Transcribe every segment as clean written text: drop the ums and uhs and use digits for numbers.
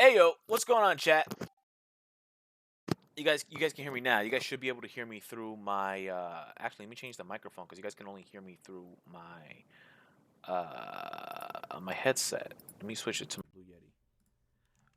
Hey yo, what's going on, chat? You guys can hear me now. You guys should be able to hear me through my actually let me change the microphone because you guys can only hear me through my headset. Let me switch it to Blue Yeti.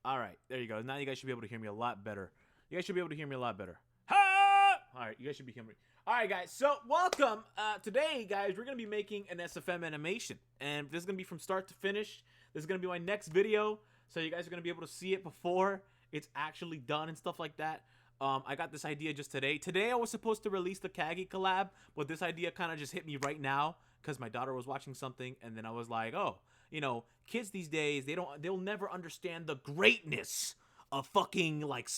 Alright, there you go. Now you guys should be able to hear me a lot better. You guys should be able to hear me a lot better. Ha! Alright, you guys should be hearing me. Alright guys, so welcome. Today, guys, we're gonna be making an SFM animation. And this is gonna be from start to finish. This is gonna be my next video. So you guys are gonna be able to see it before it's actually done and stuff like that. I got this idea just today. Today I was supposed to release the Kagi collab, but this idea kind of just hit me right now because my daughter was watching something, and then I was like, oh, you know, kids these days, they'll never understand the greatness of fucking like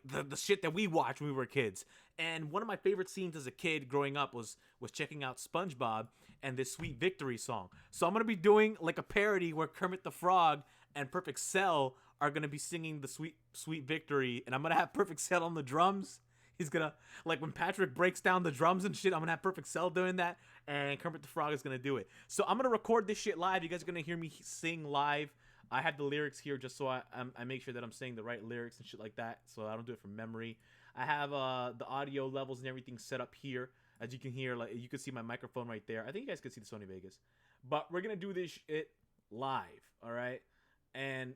the shit that we watched when we were kids. And one of my favorite scenes as a kid growing up was checking out SpongeBob and this Sweet Victory song. So I'm gonna be doing like a parody where Kermit the Frog and Perfect Cell are gonna be singing the Sweet Victory, and I'm gonna have Perfect Cell on the drums. He's gonna, like, when Patrick breaks down the drums and shit, I'm gonna have Perfect Cell doing that, and Kermit the Frog is gonna do it. So I'm gonna record this shit live. You guys are gonna hear me sing live. I have the lyrics here just so I make sure that I'm saying the right lyrics and shit like that, so I don't do it from memory. I have the audio levels and everything set up here. As you can hear, like, you can see my microphone right there. I think you guys can see the Sony Vegas. But we're gonna do this shit live, all right? And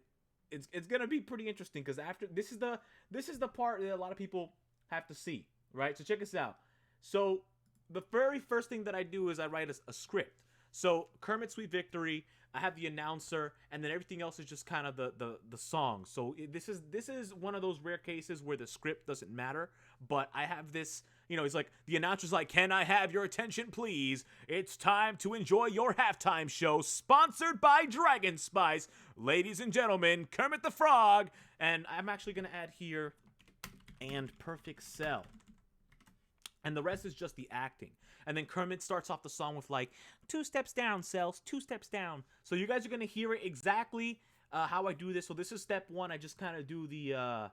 it's gonna be pretty interesting because after this is the part that a lot of people have to see, right? So check this out. So the very first thing that I do is I write a script. So Kermit Sweet Victory, I have the announcer, and then everything else is just kind of the song. So this is one of those rare cases where the script doesn't matter, but I have this. You know, he's like, the announcer's like, can I have your attention, please? It's time to enjoy your halftime show, sponsored by Dragon Spice. Ladies and gentlemen, Kermit the Frog. And I'm actually going to add here, and Perfect Cell. And the rest is just the acting. And then Kermit starts off the song with like, 2 steps down, Cells, 2 steps down. So you guys are going to hear it exactly how I do this. So this is step 1. I just kind of do the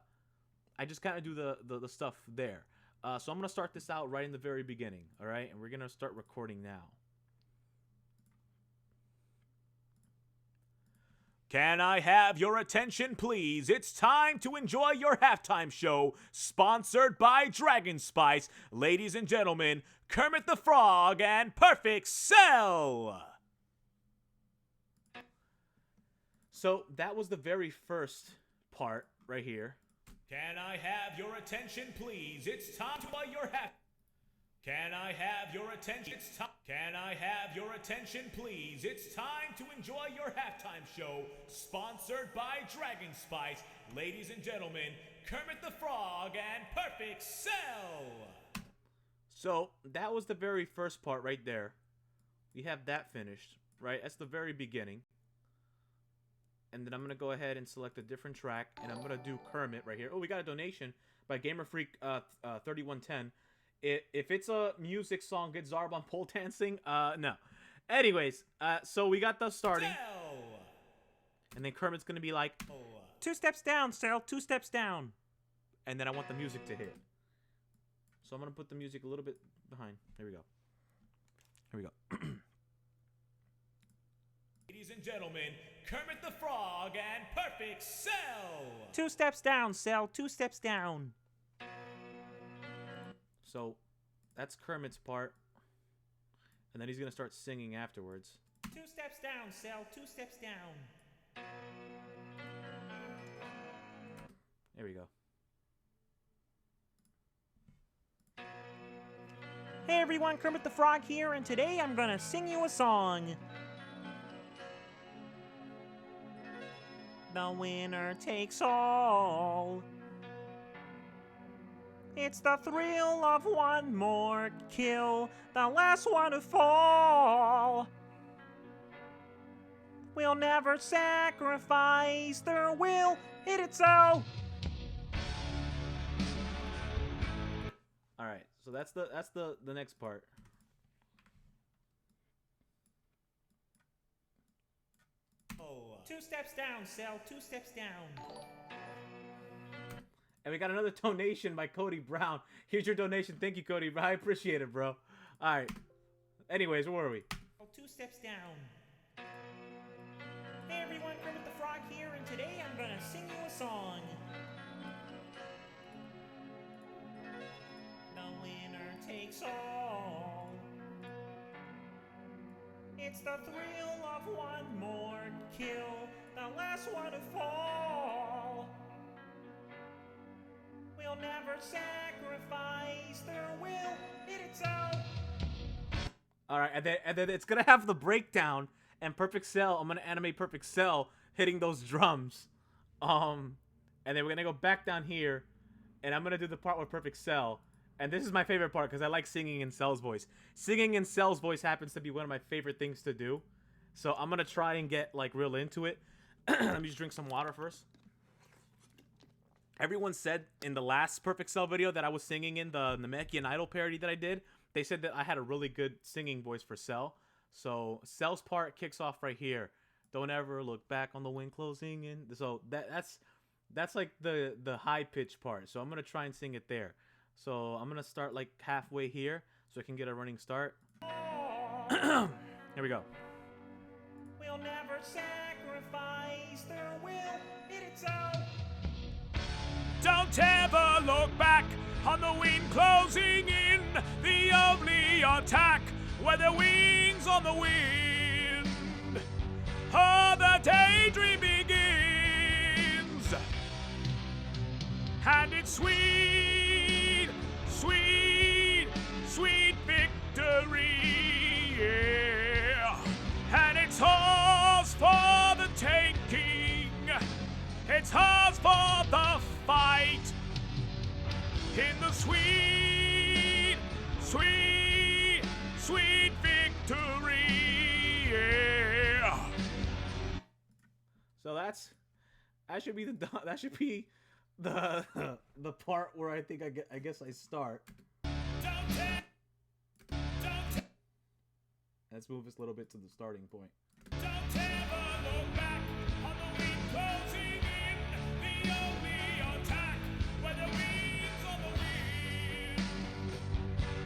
stuff there. So I'm going to start this out right in the very beginning, all right? And we're going to start recording now. Can I have your attention, please? It's time to enjoy your halftime show, sponsored by Dragon Spice. Ladies and gentlemen, Kermit the Frog and Perfect Cell! So that was the very first part right here. Can I have your attention, please? It's time to buy your hat. Can I have your attention? It's time. Can I have your attention, please? It's time to enjoy your halftime show, sponsored by Dragon Spice. Ladies and gentlemen, Kermit the Frog and Perfect Cell. So that was the very first part right there. We have that finished, right? That's the very beginning. And then I'm going to go ahead and select a different track, and I'm going to do Kermit right here. Oh, we got a donation by GamerFreak3110. If it's a music song, get Zarb on pole dancing. No. Anyways, so we got those starting. And then Kermit's going to be like, 2 steps down, Cell, 2 steps down. And then I want the music to hit. So I'm going to put the music a little bit behind. Here we go. Here we go. Ladies and gentlemen, Kermit the Frog and Perfect Cell! 2 steps down, Cell, 2 steps down. So, that's Kermit's part. And then he's gonna start singing afterwards. 2 steps down, Cell, 2 steps down. There we go. Hey everyone, Kermit the Frog here, and today I'm gonna sing you a song. The winner takes all. It's the thrill of one more kill, the last one to fall. We'll never sacrifice their will, hit it so. Alright, so that's the next part. Oh. 2 steps down, Cell, 2 steps down. And we got another donation by Cody Brown. Here's your donation. Thank you, Cody. I appreciate it, bro. Alright. Anyways, where were we? 2 steps down. Hey everyone, Kermit the Frog here, and today I'm gonna sing you a song. The winner takes all. It's the thrill of one more kill, the last one to fall. We'll never sacrifice their will, it's out. All right, and then it's gonna have the breakdown and Perfect Cell. I'm gonna animate Perfect Cell hitting those drums, and then we're gonna go back down here, and I'm gonna do the part with Perfect Cell. And this is my favorite part because I like singing in Cell's voice. Singing in Cell's voice happens to be one of my favorite things to do, so I'm gonna try and get like real into it. Let me just drink some water first. Everyone said in the last Perfect Cell video that I was singing in the Namekian Idol parody that I did. They said that I had a really good singing voice for Cell. So Cell's part kicks off right here. Don't ever look back on the wind closing in. So that's like the high pitch part. So I'm gonna try and sing it there. So I'm gonna start like halfway here so I can get a running start. Here we go. We'll never sacrifice their will, it's out. Don't ever look back on the wind closing in. The only attack were the wings on the wind. Oh, the daydream begins. And it's sweet, sweet, sweet victory. Yeah. And it's ours for the taking. It's ours for the fight. In the sweet, sweet, sweet victory. Yeah. So that should be the part where I think I guess I start. Let's move this a little bit to the starting point. Don't ever look back on the wind closing in. The only attack were the wings on the wind.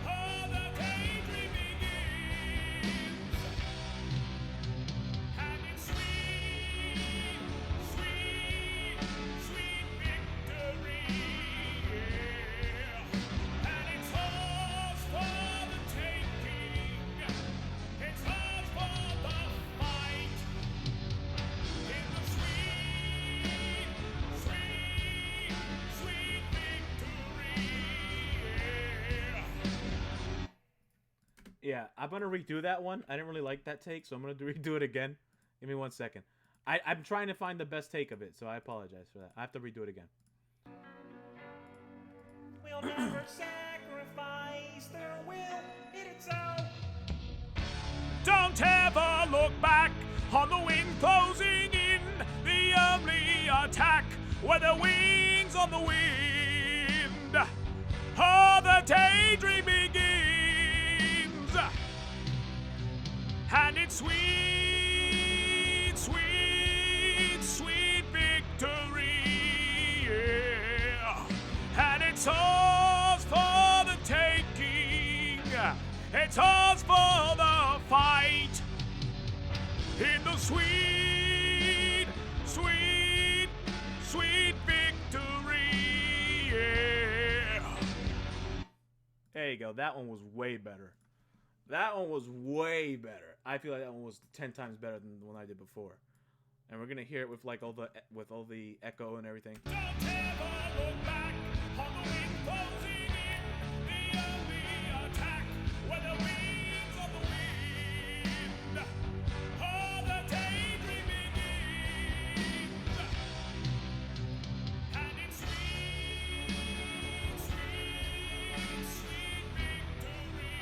Oh, the daydream begins. And it's sweet, sweet, sweet victory. Yeah. And it's ours for the taking. It's ours for the fight. In the sweet, sweet, sweet victory. Yeah, I'm gonna redo that one. I didn't really like that take, so I'm gonna redo it again. Give me 1 second. I'm trying to find the best take of it, so I apologize for that. I have to redo it again. We'll never sacrifice their will, it's out. Don't ever look back on the wind closing in. The only attack were the wings on the wind. Oh, the daydream begins. And it's sweet, sweet, sweet victory. Yeah. And it's ours for the taking. It's ours for the fight. In the sweet, sweet, sweet victory. Yeah. There you go. That one was way better. That one was way better. I feel like that one was 10 times better than the one I did before. And we're gonna hear it with like all the echo and everything. Don't ever look back on the wind closing in. The only attack were the wings on the wind. Oh, the daydream begins. And it's sweet, sweet, sweet victory.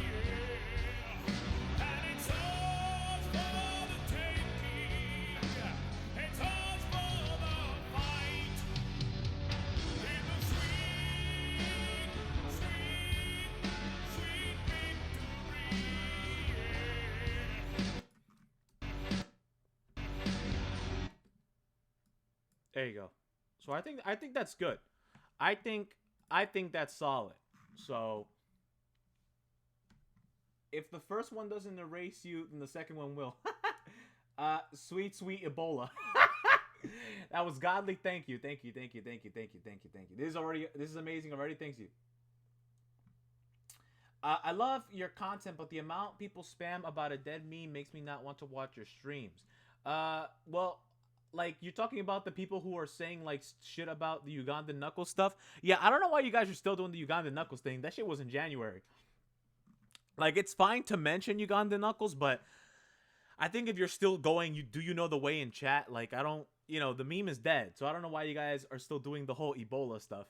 Yeah. And it's ours for the taking. It's ours for the fight. In the sweet, sweet, sweet victory. There you go. So I think that's good. I think that's solid. So if the first one doesn't erase you, then the second one will. Sweet, sweet Ebola. That was godly. Thank you. Thank you. Thank you. Thank you. Thank you. Thank you. Thank you. This is amazing already. Thank you. I love your content, but the amount people spam about a dead meme makes me not want to watch your streams. Well, like, you're talking about the people who are saying, like, shit about the Ugandan Knuckles stuff. Yeah, I don't know why you guys are still doing the Ugandan Knuckles thing. That shit was in January. Like, it's fine to mention Ugandan Knuckles, but I think if you're still going, you know the way in chat? Like, I don't, the meme is dead, so I don't know why you guys are still doing the whole Ebola stuff.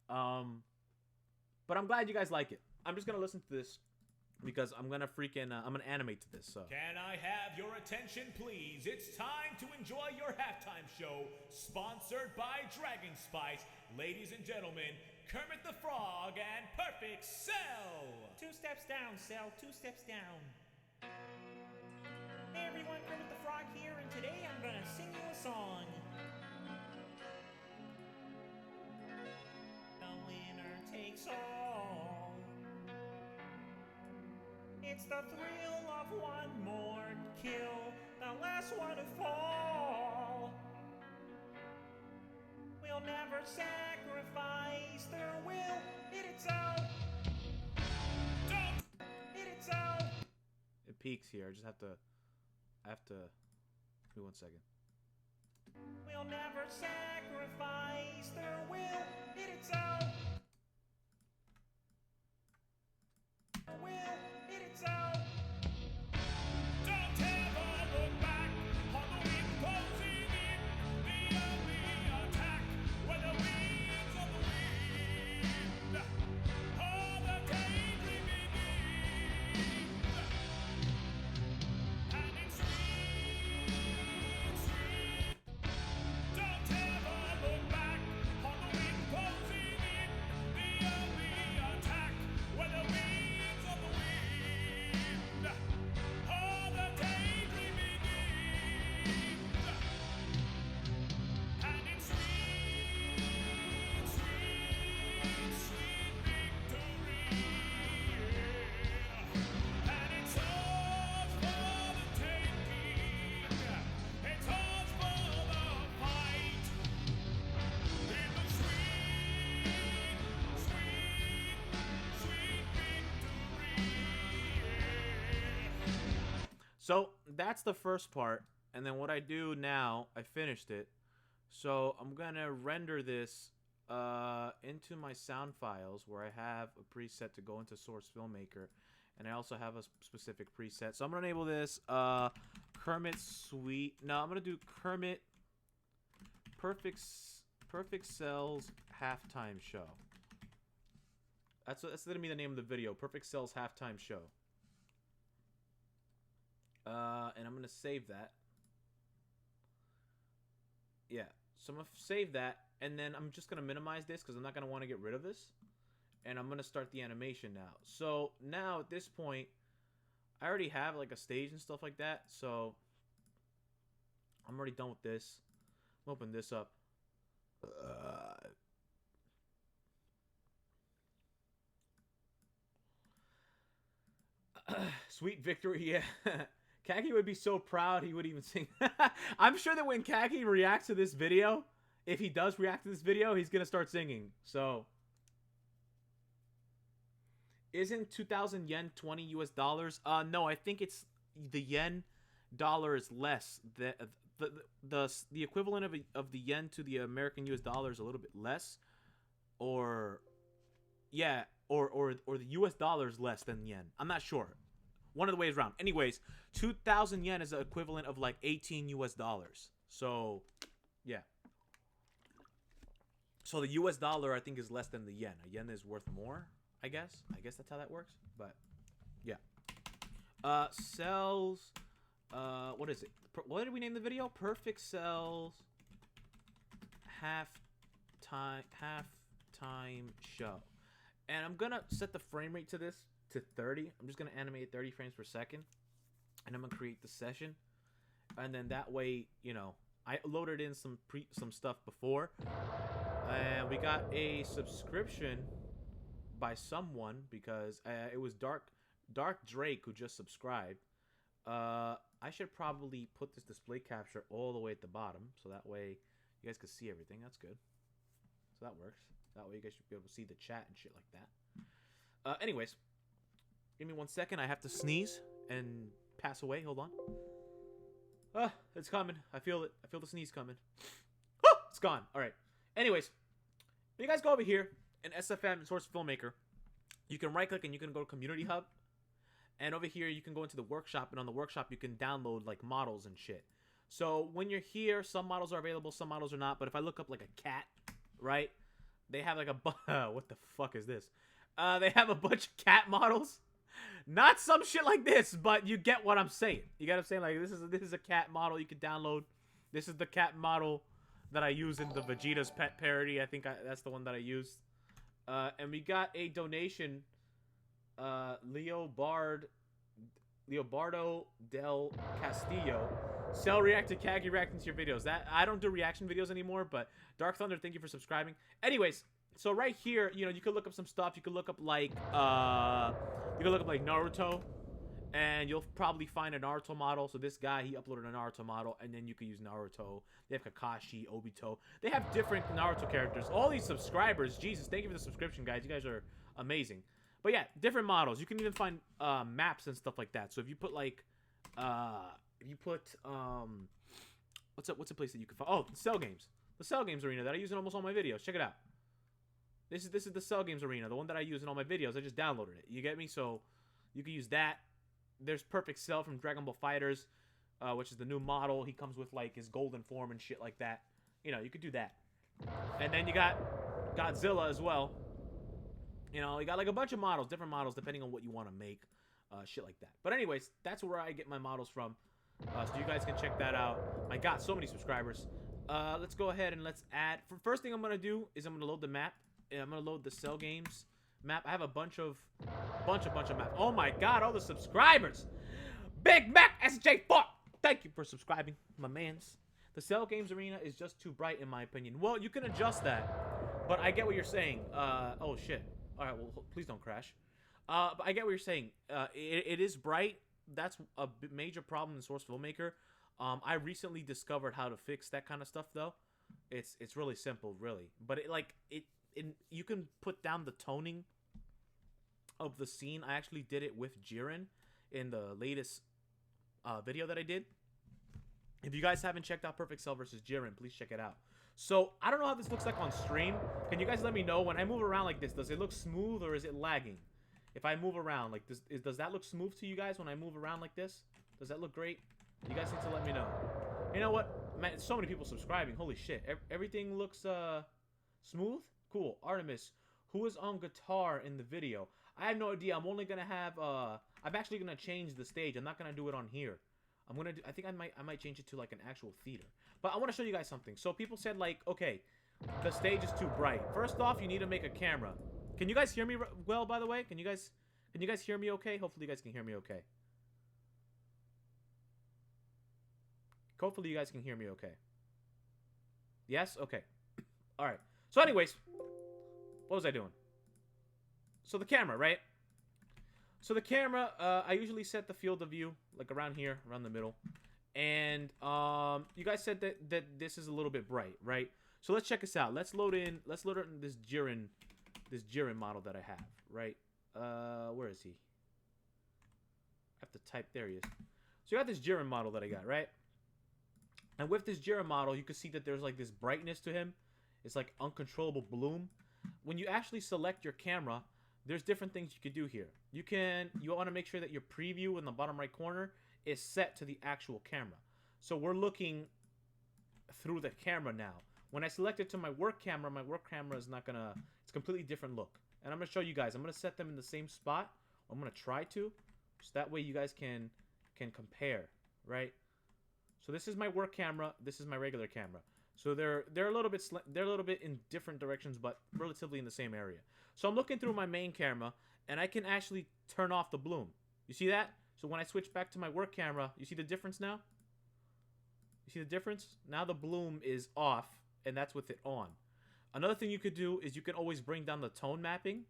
But I'm glad you guys like it. I'm just gonna listen to this because I'm gonna animate to this. So. Can I have your attention, please? It's time to enjoy your halftime show, sponsored by Dragon Spice. Ladies and gentlemen, Kermit the Frog and Perfect Cell. 2 steps down, Cell. 2 steps down. Hey everyone, Kermit the Frog here, and today I'm gonna sing you a song. The winner takes all. It's the thrill of one more kill, the last one to fall. We'll never sacrifice their will. Hit it so. Don't hit it so. It peaks here. I have to. Give me 1 second. We'll never sacrifice their will. Hit it so. Will hit it so. Don't ever look back on the wind closing in. The enemy attack when the winds of the wind. All the daydreaming begins. And it's sweet, sweet. Don't ever look back on the wind closing in. The enemy attack when the winds of the wind. All the daydreaming begins. And it's sweet, sweet, sweet victory. And it's ours for the taking. It's ours for the fight. In the sweet, sweet, sweet victory. So that's the first part, and then what I do now, I finished it. So I'm gonna render this into my sound files where I have a preset to go into Source Filmmaker, and I also have a specific preset. So I'm gonna enable this Kermit Sweet. No, I'm gonna do Kermit Perfect Cell's halftime show. That's gonna be the name of the video. Perfect Cell's halftime show. And I'm gonna save that. Yeah, so I'm gonna save that, and then I'm just gonna minimize this because I'm not gonna want to get rid of this, and I'm gonna start the animation now. So now at this point, I already have like a stage and stuff like that, so I'm already done with this. I'm open this up. Sweet victory, yeah. Kaki would be so proud he would even sing. I'm sure that when Kaki reacts to this video, if he does react to this video, he's gonna start singing. So, isn't 2,000 yen 20 US dollars? No, I think it's the yen dollar is less. The equivalent of the yen to the American US dollar is a little bit less, or yeah, or the US dollar is less than yen. I'm not sure. One of the ways around. Anyways, 2,000 yen is the equivalent of like 18 US dollars. So, yeah. So the US dollar, I think, is less than the yen. A yen is worth more, I guess. I guess that's how that works. But, yeah. Cells. What is it? What did we name the video? Perfect Cells halftime show. And I'm gonna set the frame rate to this to 30. I'm just gonna animate 30 frames per second, and I'm gonna create the session, and then that way, I loaded in some stuff before, and we got a subscription by someone because it was Dark Drake who just subscribed. I should probably put this display capture all the way at the bottom, so that way you guys can see everything. That's good. So that works. That way you guys should be able to see the chat and shit like that. Anyways, give me 1 second. I have to sneeze and pass away. Hold on. It's coming. I feel it. I feel the sneeze coming. It's gone. All right. Anyways, when you guys go over here in SFM and Source Filmmaker, you can right click and you can go to Community Hub. And over here, you can go into the workshop, and on the workshop, you can download like models and shit. So when you're here, some models are available, some models are not. But if I look up like a cat, right? They have like a what the fuck is this? They have a bunch of cat models. Not some shit like this, but you get what I'm saying. You get what I'm saying? Like this is a cat model you can download. This is the cat model that I use in the Vegeta's Pet parody. I think that's the one that I used. And we got a donation. Leobardo del Castillo. Cell reacted Kagi reacting to your videos. That I don't do reaction videos anymore, but Dark Thunder, thank you for subscribing. Anyways, so right here, you know, you could look up some stuff. You could look up like Naruto, and you'll probably find a Naruto model. So this guy, he uploaded a Naruto model, and then you could use Naruto. They have Kakashi, Obito. They have different Naruto characters. All these subscribers, Jesus, thank you for the subscription, guys. You guys are amazing. But yeah, different models. You can even find maps and stuff like that. So if you put like, what's a place that you can find? Oh, the Cell Games. The Cell Games arena that I use in almost all my videos. Check it out. This is the Cell Games arena, the one that I use in all my videos. I just downloaded it. You get me? So you can use that. There's Perfect Cell from Dragon Ball Fighters, which is the new model. He comes with like his golden form and shit like that. You know, you could do that. And then you got Godzilla as well. You know, you got like a bunch of models, different models, depending on what you want to make, shit like that. But anyways, that's where I get my models from. So you guys can check that out. I got so many subscribers. Let's go ahead and let's add. First thing I'm going to do is I'm going to load the map. I'm going to load the Cell Games map. I have a bunch of maps. Oh my God, all the subscribers. Big Mac SJ4. Thank you for subscribing, my mans. The Cell Games arena is just too bright in my opinion. Well, you can adjust that, but I get what you're saying. Oh shit. All right, well, please don't crash. But I get what you're saying. It is bright. That's a major problem in Source Filmmaker. I recently discovered how to fix that kind of stuff, though. It's really simple, really. But you can put down the toning of the scene. I actually did it with Jiren in the latest video that I did. If you guys haven't checked out Perfect Cell versus Jiren, please check it out. So, I don't know how this looks like on stream. Can you guys let me know when I move around like this? Does it look smooth or is it lagging? If I move around like this, does that look smooth to you guys when I move around like this? Does that look great? You guys need to let me know. You know what? Man, so many people subscribing. Holy shit. Everything looks smooth? Cool. Artemis, who is on guitar in the video? I have no idea. I'm only going to have... I'm actually going to change the stage. I'm not going to do it on here. I'm gonna do, I think I might change it to like an actual theater. But I want to show you guys something. So people said like, okay, the stage is too bright. First off, you need to make a camera. Can you guys hear me well, by the way? Can you guys hear me okay? Hopefully you guys can hear me okay. Hopefully you guys can hear me okay. Yes? Okay. All right. So anyways, what was I doing? So the camera, right? So the camera, I usually set the field of view like around here, around the middle. And you guys said that this is a little bit bright, right? So let's check this out. Let's load in this Jiren model that I have, right? Where is he? I have to type. There he is. So you got this Jiren model that I got, right? And with this Jiren model, you can see that there's like this brightness to him. It's like uncontrollable bloom. When you actually select your camera, there's different things you could do here. You want to make sure that your preview in the bottom right corner is set to the actual camera. So we're looking through the camera now. When I select it to my work camera is not gonna, it's a completely different look. And I'm gonna show you guys. I'm gonna set them in the same spot. I'm gonna try to, so that way you guys can compare, right? So this is my work camera. This is my regular camera. So they're a little bit in different directions, but relatively in the same area. So I'm looking through my main camera, and I can actually turn off the bloom. You see that? So when I switch back to my work camera, you see the difference now? You see the difference? Now the bloom is off, and that's with it on. Another thing you could do is you can always bring down the tone mapping.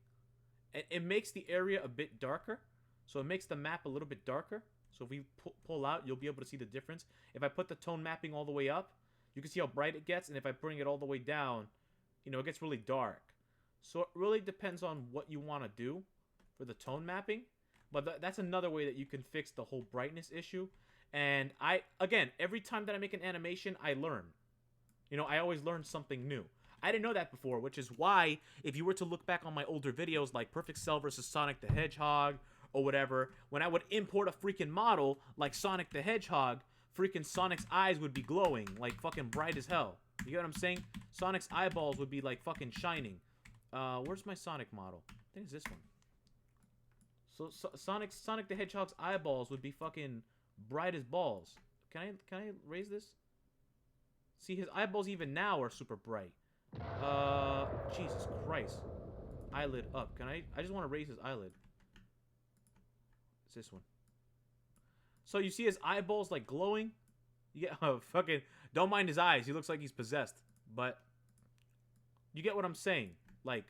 It makes the area a bit darker. So it makes the map a little bit darker. So if we pull out, you'll be able to see the difference. If I put the tone mapping all the way up, you can see how bright it gets. And if I bring it all the way down, you know, it gets really dark. So it really depends on what you want to do for the tone mapping. But that's another way that you can fix the whole brightness issue. And again, every time that I make an animation, I learn. You know, I always learn something new. I didn't know that before, which is why if you were to look back on my older videos like Perfect Cell versus Sonic the Hedgehog or whatever, when I would import a freaking model like Sonic the Hedgehog, freaking Sonic's eyes would be glowing like fucking bright as hell. You get what I'm saying? Sonic's eyeballs would be like fucking shining. Where's my Sonic model? I think it's this one. So Sonic the Hedgehog's eyeballs would be fucking bright as balls. Can I raise this? See, his eyeballs even now are super bright. Jesus Christ. Eyelid up. Can I just want to raise his eyelid. It's this one. So you see his eyeballs like glowing? Yeah, fucking don't mind his eyes. He looks like he's possessed. But you get what I'm saying. Like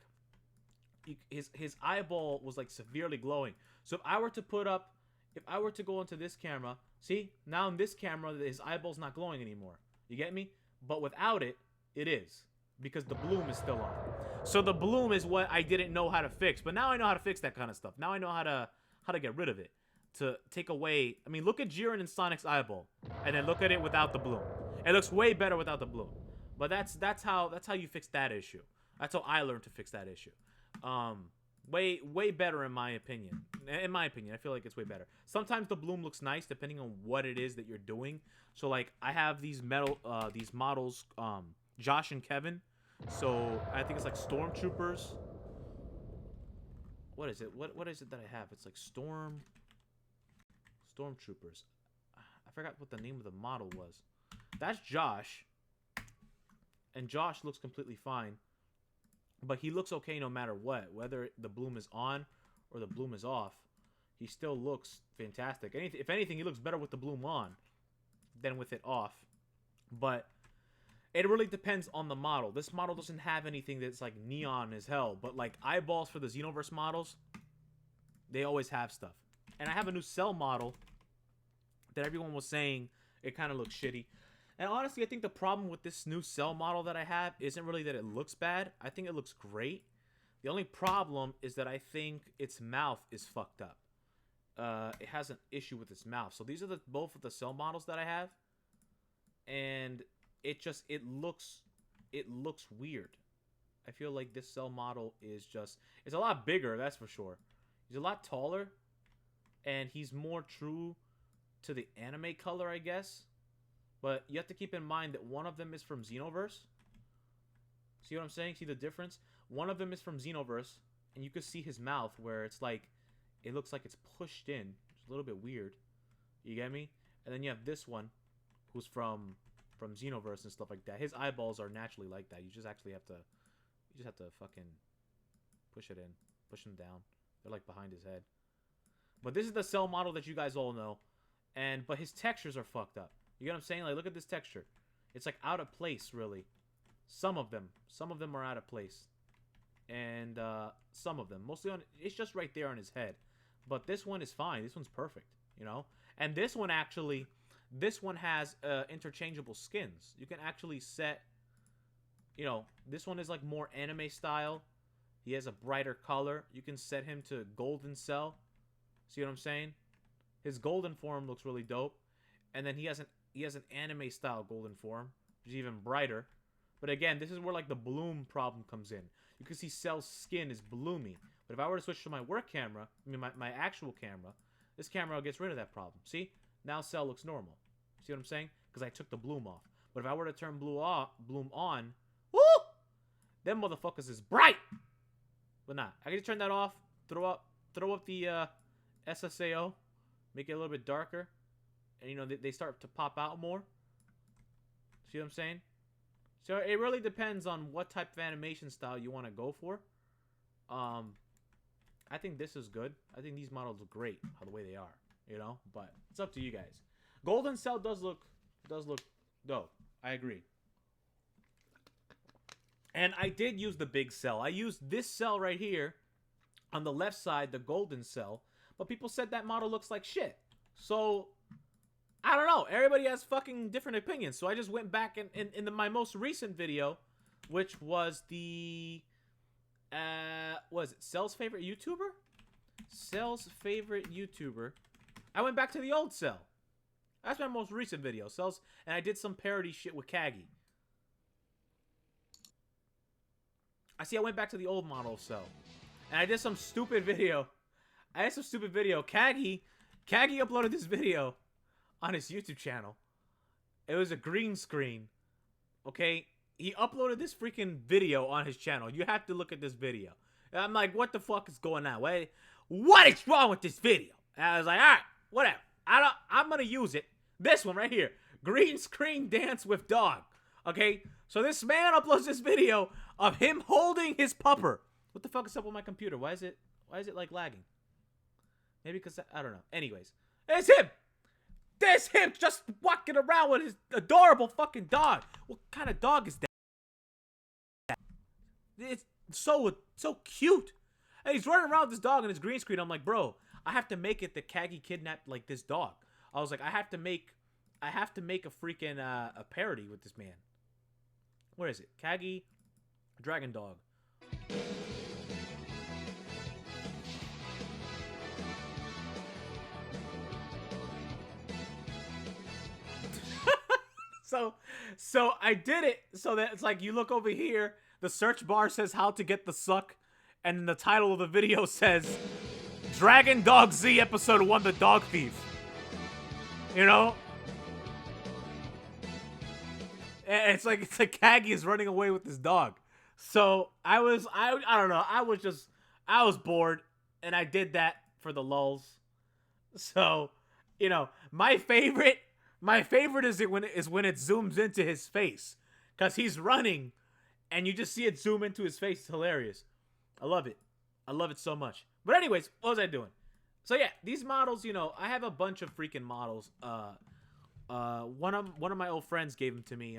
his eyeball was like severely glowing. So if I were to go into this camera, see? Now in this camera his eyeball's not glowing anymore. You get me? But without it, it is. Because the bloom is still on. So the bloom is what I didn't know how to fix. But now I know how to fix that kind of stuff. Now I know how to get rid of it. To take away... I mean, look at Jiren and Sonic's eyeball. And then look at it without the bloom. It looks way better without the bloom. But that's how you fix that issue. That's how I learned to fix that issue. Way better in my opinion. In my opinion, I feel like it's way better. Sometimes the bloom looks nice depending on what it is that you're doing. So like I have these models, Josh and Kevin. So I think it's like Stormtroopers. What is it? What is it that I have? It's like Stormtroopers. I forgot what the name of the model was. That's Josh. And Josh looks completely fine. But he looks okay no matter what. Whether the bloom is on or the bloom is off. He still looks fantastic. If anything, he looks better with the bloom on than with it off. But it really depends on the model. This model doesn't have anything that's like neon as hell. But like eyeballs for the Xenoverse models, they always have stuff. And I have a new Cell model that everyone was saying it kind of looks shitty. And honestly, I think the problem with this new Cell model that I have isn't really that it looks bad. I think it looks great. The only problem is that I think its mouth is fucked up. It has an issue with its mouth. So these are both of the Cell models that I have. And it looks weird. I feel like this Cell model is it's a lot bigger, that's for sure. He's a lot taller. And he's more true to the anime color, I guess. But you have to keep in mind that one of them is from Xenoverse. See what I'm saying? See the difference? One of them is from Xenoverse, and you can see his mouth where it's like, it looks like it's pushed in. It's a little bit weird. You get me? And then you have this one, who's from Xenoverse and stuff like that. His eyeballs are naturally like that. You just actually have to, fucking push it in, push them down. They're like behind his head. But this is the Cell model that you guys all know, but his textures are fucked up. You get what I'm saying? Like, look at this texture. It's like out of place, really. Some of them are out of place. And some of them. Mostly it's just right there on his head. But this one is fine. This one's perfect, you know? And this one has interchangeable skins. You can actually set, you know, this one is like more anime style. He has a brighter color. You can set him to Golden Cell. See what I'm saying? His golden form looks really dope. And then he has an anime style golden form, which is even brighter. But again, this is where like the bloom problem comes in. You can see Cell's skin is bloomy. But if I were to switch to my work camera, I mean my actual camera, this camera gets rid of that problem. See? Now Cell looks normal. See what I'm saying? Because I took the bloom off. But if I were to turn bloom on, woo! Them motherfuckers is bright! But nah, I can just turn that off, throw up the SSAO, make it a little bit darker. And, you know, they start to pop out more. See what I'm saying? So it really depends on what type of animation style you want to go for. I think this is good. I think these models look great the way they are, you know? But it's up to you guys. Golden Cell does look dope. I agree. And I did use the big cell. I used this cell right here on the left side, the golden cell. But people said that model looks like shit. So I don't know. Everybody has fucking different opinions. So I just went back in my most recent video, which was the was it Cell's favorite YouTuber? Cell's favorite YouTuber. I went back to the old Cell. That's my most recent video. Cell's, and I did some parody shit with Kagi. I went back to the old model of Cell. And I did some stupid video. Kagi uploaded this video on his YouTube channel. It was a green screen. Okay? He uploaded this freaking video on his channel. You have to look at this video. And I'm like, what the fuck is going on? What is wrong with this video? And I was like, alright, whatever. I'm gonna use it. This one right here. Green screen dance with dog. Okay? So this man uploads this video of him holding his pupper. What the fuck is up with my computer? Why is it like lagging? Maybe because I don't know. Anyways, it's him. There's him just walking around with his adorable fucking dog. What kind of dog is that? It's so cute. And he's running around with this dog on his green screen. I'm like, bro, I have to make it that Kagi kidnapped like this dog. I was like, I have to make a freaking a parody with this man. Where is it? Kagi, Dragon Dog. So I did it so that it's like you look over here, the search bar says how to get the suck, and the title of the video says Dragon Dog Z episode 1, the dog thief. You know? And it's like Kagi is running away with his dog. So I don't know, I was bored and I did that for the lulz. So, you know, my favorite is when it zooms into his face, cuz he's running and you just see it zoom into his face. It's hilarious. I love it. I love it so much. But anyways, what was I doing? So yeah, these models, you know, I have a bunch of freaking models. One of my old friends gave them to me.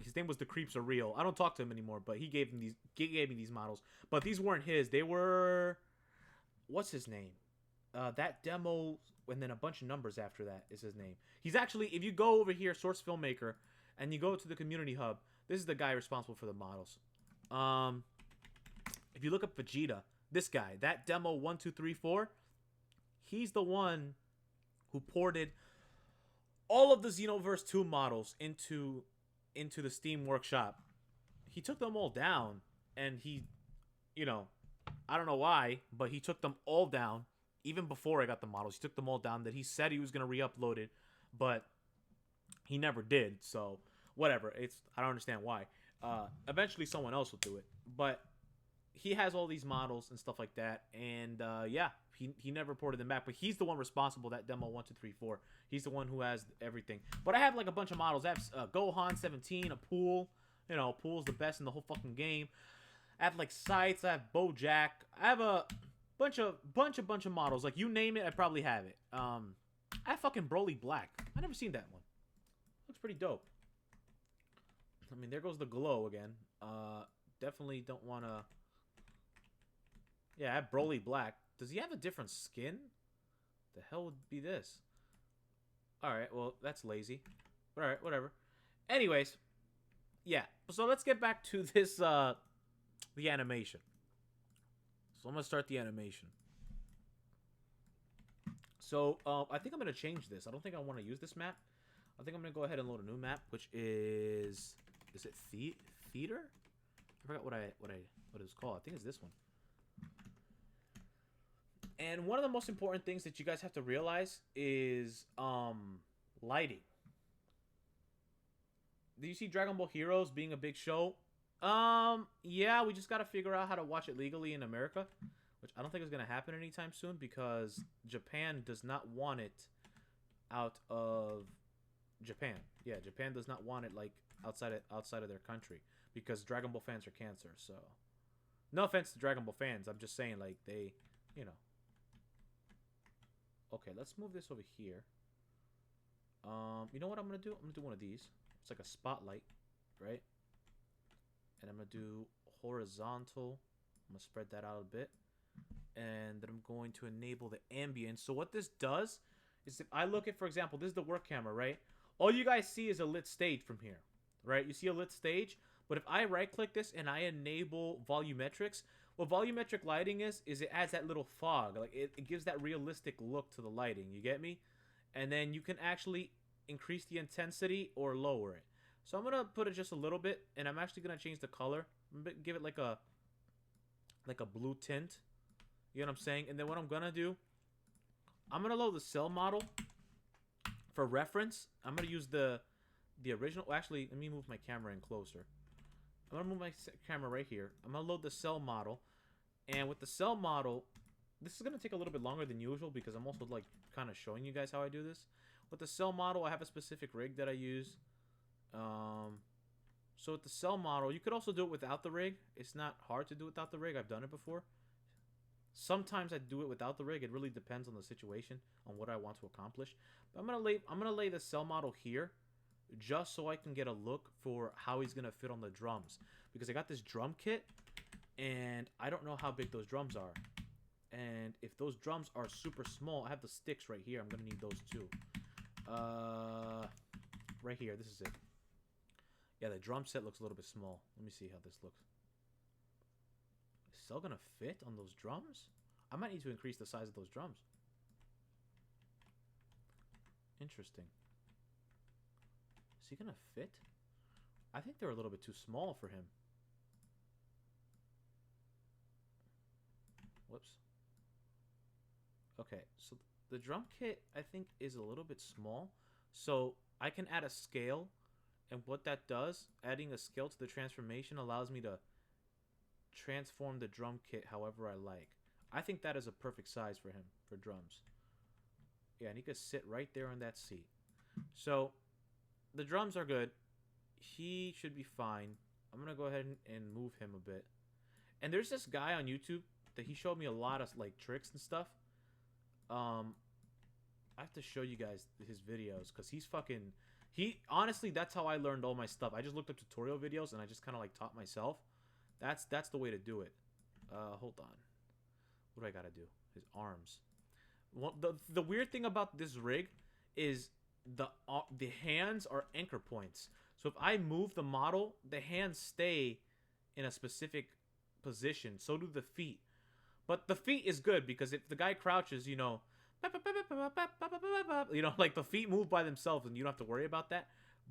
His name was The Creeps Are Real. I don't talk to him anymore, but he gave me these models. But these weren't his. They were, what's his name? That demo, and then a bunch of numbers after that is his name. He's actually, if you go over here, Source Filmmaker, and you go to the community hub, this is the guy responsible for the models. If you look up Vegeta, this guy, that demo 1234, he's the one who ported all of the Xenoverse 2 models into the Steam Workshop. He took them all down, and he, you know, I don't know why, but he took them all down. Even before I got the models, he took them all down. That he said he was going to re-upload it, but he never did. So, whatever. I don't understand why. Eventually, someone else will do it. But he has all these models and stuff like that. And, yeah, he never ported them back. But he's the one responsible, that demo 1234. He's the one who has everything. But I have, like, a bunch of models. I have Gohan 17, a Pool. You know, Pool's the best in the whole fucking game. I have, like, Scythes. I have Bojack. I have a bunch of models. Like, you name it, I probably have it. I have fucking Broly Black. I never seen that one. Looks pretty dope. I mean, there goes the glow again. Definitely don't want to... Yeah, I have Broly Black. Does he have a different skin? The hell would be this? Alright, well, that's lazy. Alright, whatever. Anyways, yeah. So let's get back to this, the animation. So I'm going to start the animation. So, I think I'm going to change this. I don't think I want to use this map. I think I'm going to go ahead and load a new map, which is it Theater? I forgot what it was called. I think it's this one. And one of the most important things that you guys have to realize is lighting. Do you see Dragon Ball Heroes being a big show? Yeah, we just gotta figure out how to watch it legally in America, which I don't think is gonna happen anytime soon because Japan does not want it out of Japan. Yeah, Japan does not want it like outside of their country because Dragon Ball fans are cancer. So, no offense to Dragon Ball fans, I'm just saying like they, you know. Okay, let's move this over here. You know what I'm gonna do? I'm gonna do one of these. It's like a spotlight, right? And I'm going to do horizontal. I'm going to spread that out a bit. and then I'm going to enable the ambient. So what this does is if I look at, for example, this is the work camera, right? All you guys see is a lit stage from here, right? You see a lit stage, but if I right click this and I enable volumetrics, what volumetric lighting is it adds that little fog. Like it gives that realistic look to the lighting, you get me? And then you can actually increase the intensity or lower it. So I'm gonna put it just a little bit, and I'm actually gonna change the color. I'm gonna give it like a blue tint. You know what I'm saying? And then what I'm gonna do, I'm gonna load the cell model for reference. I'm gonna use the original. Actually, let me move my camera in closer. I'm gonna move my camera right here. I'm gonna load the cell model, and with the cell model, this is gonna take a little bit longer than usual because I'm also like kind of showing you guys how I do this. With the cell model, I have a specific rig that I use. So with the cell model, you could also do it without the rig. It's not hard to do without the rig. I've done it before. Sometimes I do it without the rig. It really depends on the situation, on what I want to accomplish. But I'm gonna lay the cell model here, just so I can get a look for how he's gonna fit on the drums. Because I got this drum kit, and I don't know how big those drums are. And if those drums are super small, I have the sticks right here. I'm gonna need those too. Right here. This is it. Yeah, the drum set looks a little bit small. Let me see how this looks. Is cell gonna fit on those drums? I might need to increase the size of those drums. Interesting. Is he gonna fit? I think they're a little bit too small for him. Whoops. Okay, so the drum kit, I think, is a little bit small. So I can add a scale. And what that does, adding a scale to the transformation allows me to transform the drum kit however I like. I think that is a perfect size for him, for drums. Yeah, and he could sit right there on that seat. So, the drums are good. He should be fine. I'm going to go ahead and move him a bit. And there's this guy on YouTube that he showed me a lot of like tricks and stuff. I have to show you guys his videos because he's fucking... honestly, that's how I learned all my stuff. I just looked up tutorial videos and I just kind of like taught myself. That's the way to do it. Hold on. What do I gotta do? His arms. Well, the weird thing about this rig is the hands are anchor points. So if I move the model, the hands stay in a specific position. So do the feet. But the feet is good because if the guy crouches, you know, like the feet move by themselves and you don't have to worry about that.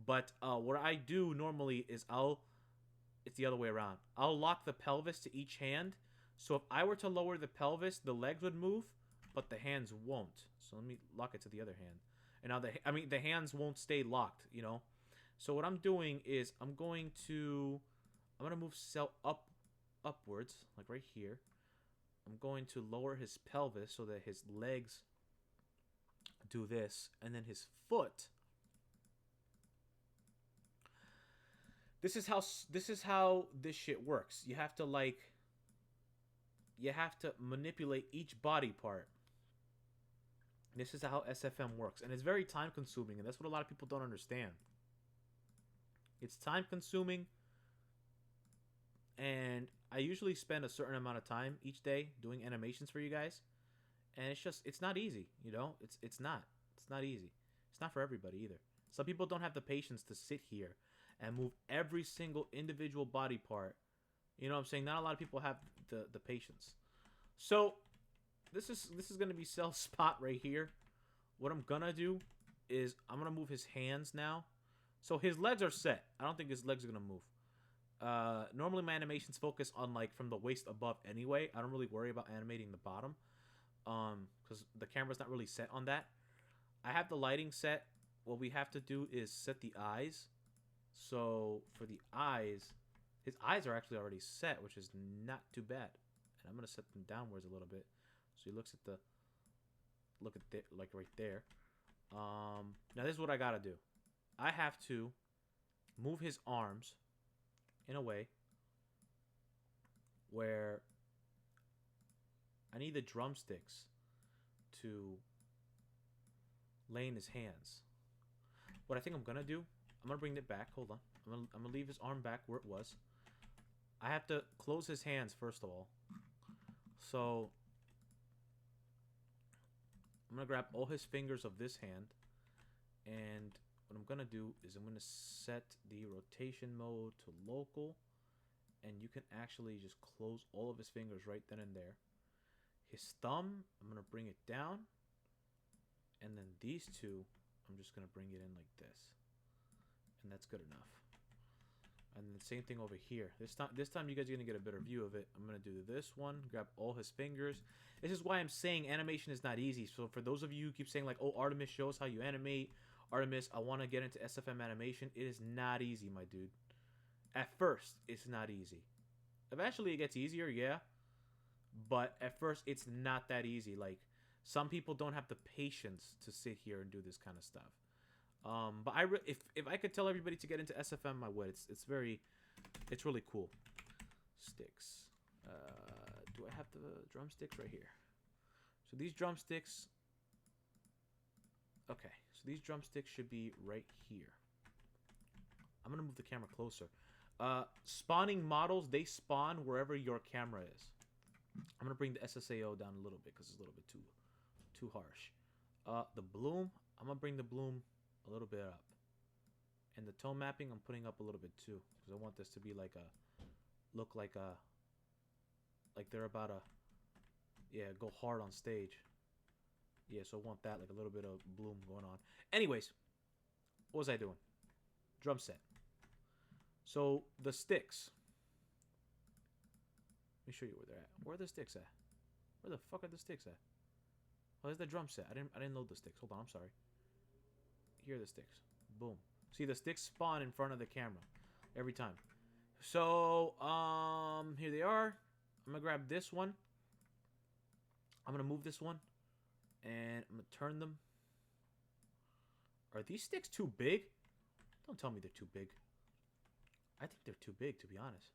But what I do normally is it's the other way around. I'll lock the pelvis to each hand. So if I were to lower the pelvis, the legs would move, but the hands won't. So let me lock it to the other hand. And now the hands won't stay locked, you know. So what I'm doing is I'm gonna move cell upwards, like right here. I'm going to lower his pelvis so that his legs do this, and then his foot. This is how this shit works. You have to manipulate each body part. This is how SFM works, and it's very time consuming, and that's what a lot of people don't understand. It's time consuming, and I usually spend a certain amount of time each day doing animations for you guys. And it's not easy, you know? It's not easy. It's not for everybody either. Some people don't have the patience to sit here and move every single individual body part. You know what I'm saying? Not a lot of people have the patience. So, this is going to be cell spot right here. What I'm going to do is I'm going to move his hands now. So, his legs are set. I don't think his legs are going to move. Normally my animations focus on like from the waist above anyway. I don't really worry about animating the bottom. Because the camera's not really set on that. I have the lighting set. What we have to do is set the eyes. So for the eyes, his eyes are actually already set, which is not too bad. And I'm gonna set them downwards a little bit, so he looks at like right there. Now this is what I gotta do. I have to move his arms in a way where I need the drumsticks to lay in his hands. What I think I'm gonna do, I'm gonna bring it back. Hold on. I'm gonna leave his arm back where it was. I have to close his hands first of all. So I'm gonna grab all his fingers of this hand, and what I'm gonna do is I'm gonna set the rotation mode to local, and you can actually just close all of his fingers right then and there. His thumb, I'm gonna bring it down, and then these two, I'm just gonna bring it in like this, and that's good enough. And the same thing over here. This time you guys are gonna get a better view of it. I'm gonna do this one, grab all his fingers. This is why I'm saying animation is not easy. So for those of you who keep saying like, oh, Artemis shows how you animate. Artemis, I want to get into SFM animation. It is not easy, my dude. At first, it's not easy. Eventually, it gets easier, yeah. But at first, it's not that easy. Like, some people don't have the patience to sit here and do this kind of stuff. But if I could tell everybody to get into SFM, I would. It's really cool. Sticks. Do I have the drumsticks right here? So these drumsticks. Okay, so these drumsticks should be right here. I'm gonna move the camera closer. Spawning models, they spawn wherever your camera is. I'm gonna bring the SSAO down a little bit because it's a little bit too harsh. The bloom, I'm gonna bring the bloom a little bit up, and the tone mapping I'm putting up a little bit too because I want this to be like look like they're about to go hard on stage. Yeah, so I want that, like a little bit of bloom going on. Anyways, what was I doing? Drum set. So the sticks. Let me show you where they're at. Where are the sticks at? Where the fuck are the sticks at? Oh, there's the drum set. I didn't load the sticks. Hold on, I'm sorry. Here are the sticks. Boom. See, the sticks spawn in front of the camera every time. So, here they are. I'm gonna grab this one. I'm gonna move this one, and I'm gonna turn them. Are these sticks too big? Don't tell me they're too big. I think they're too big, to be honest.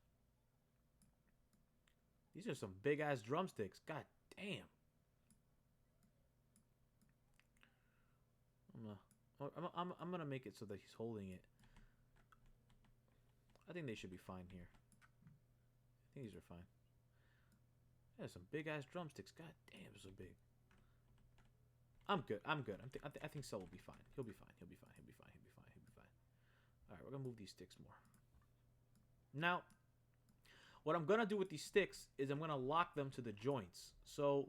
These are some big ass drumsticks. God damn. I'm gonna make it so that he's holding it. I think they should be fine here. I think these are fine. Yeah, some big ass drumsticks. God damn, they're so big. I'm good. I think Cell will be fine. He'll be fine. He'll be fine. He'll be fine. He'll be fine. He'll be fine. All right, we're gonna move these sticks more. Now, what I'm gonna do with these sticks is I'm gonna lock them to the joints. So,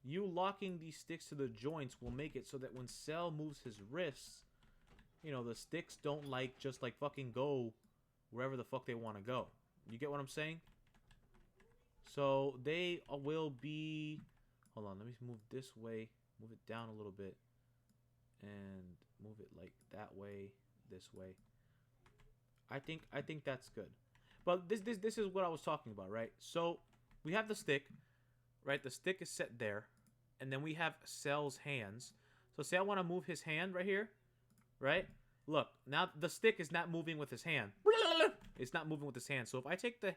you locking these sticks to the joints will make it so that when Cell moves his wrists, you know, the sticks don't just fucking go wherever the fuck they want to go. You get what I'm saying? So they will be. Hold on, let me move this way. Move it down a little bit, and move it like that way, this way. I think that's good. But this is what I was talking about, right? So we have the stick, right? The stick is set there, and then we have Cell's hands. So say I want to move his hand right here, right? Look, now the stick is not moving with his hand. It's not moving with his hand. So if I take the...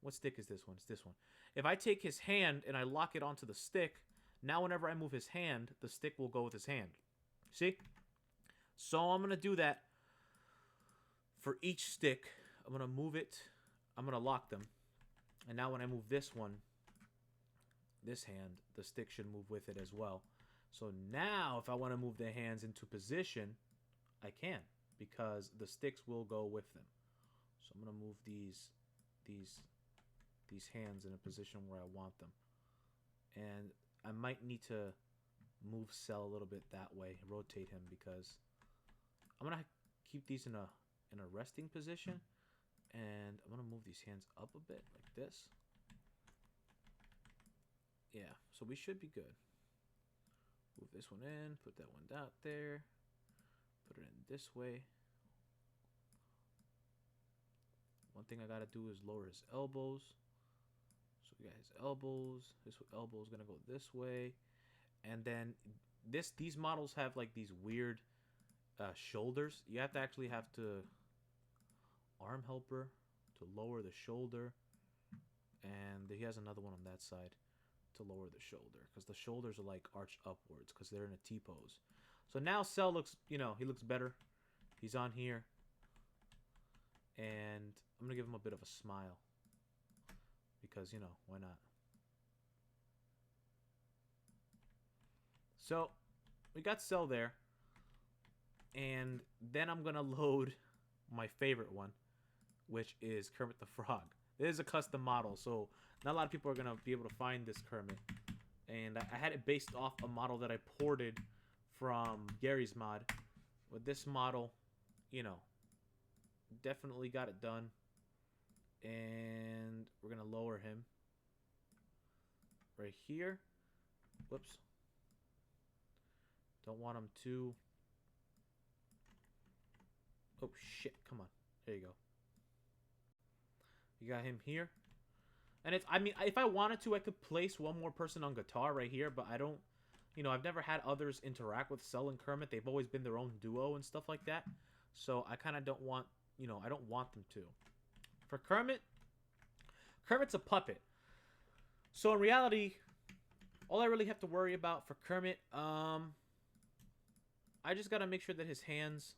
What stick is this one? It's this one. If I take his hand and I lock it onto the stick, now whenever I move his hand, the stick will go with his hand. See? So I'm going to do that for each stick. I'm going to move it. I'm going to lock them. And now when I move this one, this hand, the stick should move with it as well. So now if I want to move the hands into position, I can, because the sticks will go with them. So I'm going to move these hands in a position where I want them. And I might need to move Cell a little bit that way, rotate him, because I'm going to keep these in a resting position, and I'm going to move these hands up a bit like this. Yeah, so we should be good. Move this one in, put that one out there, put it in this way. One thing I gotta do is lower his elbows. So we got his elbows. This elbow is gonna go this way, and then these models have like these weird shoulders. You have to actually have to arm helper to lower the shoulder, and he has another one on that side to lower the shoulder, because the shoulders are like arched upwards because they're in a T pose. So now Cell looks, he looks better. He's on here, and I'm gonna give him a bit of a smile because, why not? So we got Cell there. And then I'm going to load my favorite one, which is Kermit the Frog. It is a custom model, so not a lot of people are going to be able to find this Kermit. And I had it based off a model that I ported from Gary's mod. With this model, you know, definitely got it done. And we're going to lower him right here. Whoops. Don't want him too... Oh, shit. Come on. There you go. You got him here. And it's, I mean, if I wanted to, I could place one more person on guitar right here, but I don't, you know, I've never had others interact with Cell and Kermit. They've always been their own duo and stuff like that. So I kind of don't want, you know, I don't want them to. For Kermit, Kermit's a puppet. So in reality, all I really have to worry about for Kermit, I just got to make sure that his hands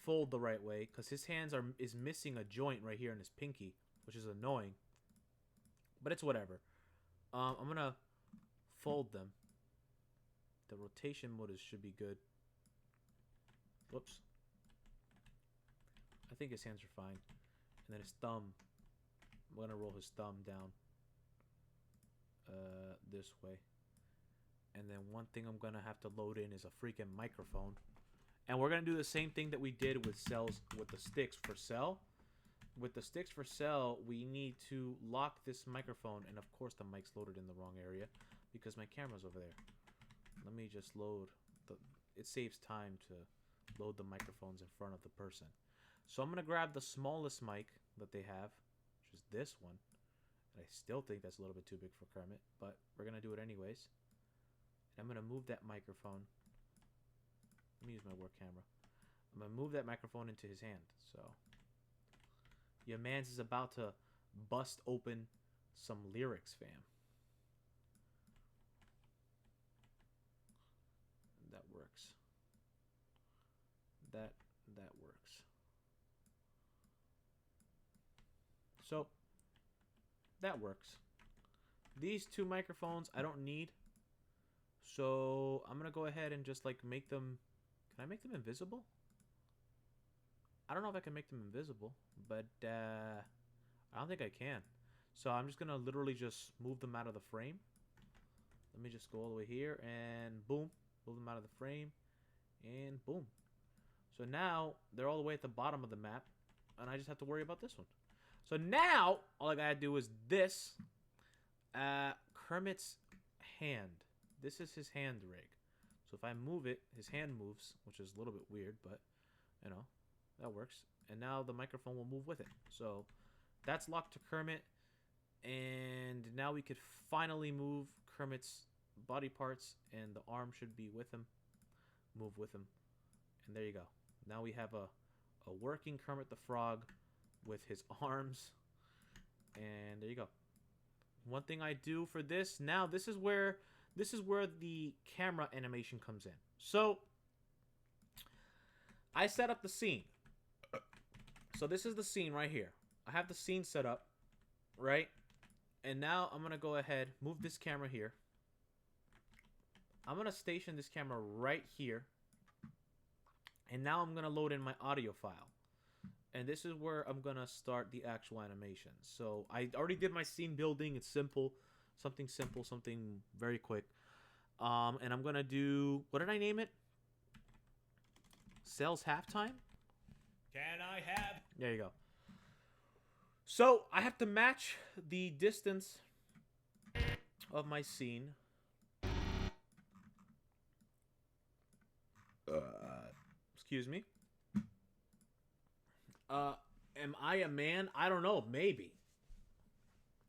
fold the right way, because his hands is missing a joint right here in his pinky, which is annoying, but it's whatever. I'm gonna fold them. The rotation mode should be good. Whoops. I think his hands are fine. And then his thumb, I'm gonna roll his thumb down this way. And then one thing I'm gonna have to load in is a freaking microphone. And we're going to do the same thing that we did with cells, with the sticks for Cell. With the sticks for Cell, we need to lock this microphone. And, of course, the mic's loaded in the wrong area because my camera's over there. Let me just load. It saves time to load the microphones in front of the person. So I'm going to grab the smallest mic that they have, which is this one. And I still think that's a little bit too big for Kermit, but we're going to do it anyways. And I'm going to move that microphone. Let me use my work camera. I'm going to move that microphone into his hand. So, your man's is about to bust open some lyrics, fam. That works. That works. So, that works. These two microphones I don't need. So, I'm going to go ahead and just like make them... Can I make them invisible? I don't know if I can make them invisible, but I don't think I can. So I'm just going to literally just move them out of the frame. Let me just go all the way here and boom. Move them out of the frame and boom. So now they're all the way at the bottom of the map and I just have to worry about this one. So now all I got to do is this. Kermit's hand. This is his hand rig. So if I move it, his hand moves, which is a little bit weird, but, you know, that works. And now the microphone will move with it. So that's locked to Kermit. And now we could finally move Kermit's body parts, and the arm should be with him. Move with him. And there you go. Now we have a working Kermit the Frog with his arms. And there you go. One thing I do for this, now this is where the camera animation comes in. So I set up the scene. So this is the scene right here. I have the scene set up, right? And now I'm going to go ahead, move this camera here. I'm going to station this camera right here. And now I'm going to load in my audio file. And this is where I'm going to start the actual animation. So I already did my scene building. It's simple, something very quick. And I'm going to do, what did I name it? Cell's Halftime? Can I have... There you go. So I have to match the distance of my scene. Excuse me. Am I a man? I don't know. Maybe.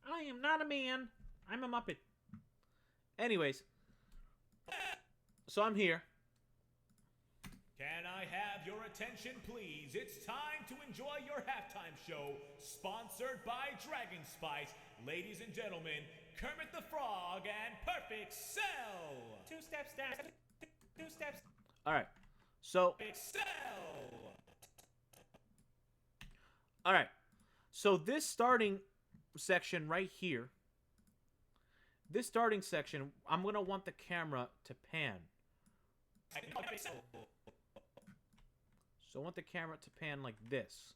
I am not a man. I'm a Muppet. Anyways. So I'm here. Can I have your attention, please? It's time to enjoy your halftime show, sponsored by Dragon Spice. Ladies and gentlemen, Kermit the Frog and Perfect Cell. 2 steps down. 2 steps. All right. So. Perfect Cell. All right. So this starting section right here. This starting section, I'm going to want the camera to pan So I want the camera to pan like this.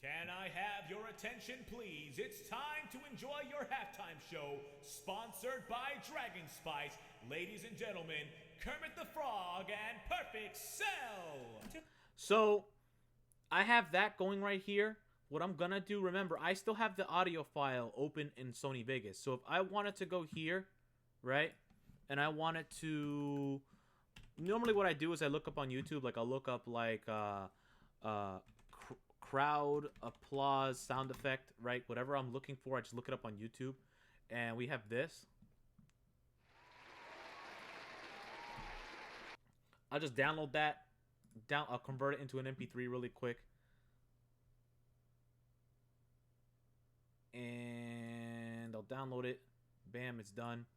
Can I have your attention, please? It's time to enjoy your halftime show, sponsored by Dragon Spice. Ladies and gentlemen, Kermit the Frog and Perfect Cell. So I have that going right here. What I'm gonna do, remember, I still have the audio file open in Sony Vegas. So if I wanted to go here, right, and I wanted to... Normally what I do is I look up on YouTube, like I'll look up like crowd applause sound effect, right? Whatever I'm looking for, I just look it up on YouTube. And we have this. I'll just download that. I'll convert it into an MP3 really quick. And I'll download it. Bam, it's done.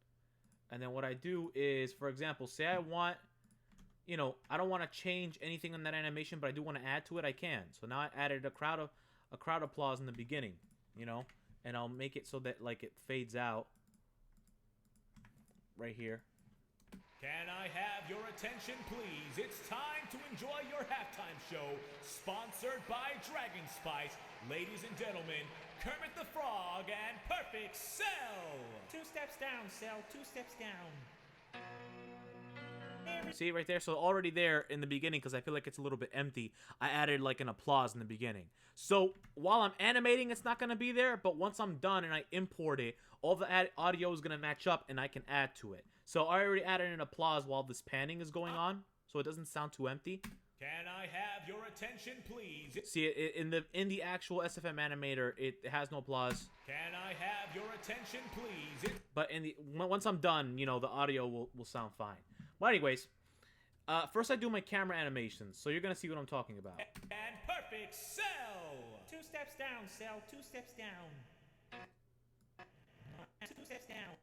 And then what I do is, for example, say I want, you know, I don't want to change anything on that animation, but I do want to add to it, I can. So now I added a crowd applause in the beginning, you know, and I'll make it so that like it fades out right here. Can I have your attention, please? It's time to enjoy your halftime show, sponsored by Dragon Spice. Ladies and gentlemen, Kermit the Frog and Perfect Cell. 2 steps down, Cell. 2 steps down. See right there? So already there in the beginning, because I feel like it's a little bit empty, I added like an applause in the beginning. So while I'm animating, it's not going to be there, but once I'm done and I import it, all the audio is going to match up and I can add to it. So I already added an applause while this panning is going on, so it doesn't sound too empty. Can I have your attention, please? See, in the actual SFM animator, it has no applause. Can I have your attention, please? But once I'm done, you know, the audio will sound fine. But anyways, first I do my camera animations, so you're gonna see what I'm talking about. And Perfect Cell. 2 steps down, Cell. 2 steps down. 2 steps down.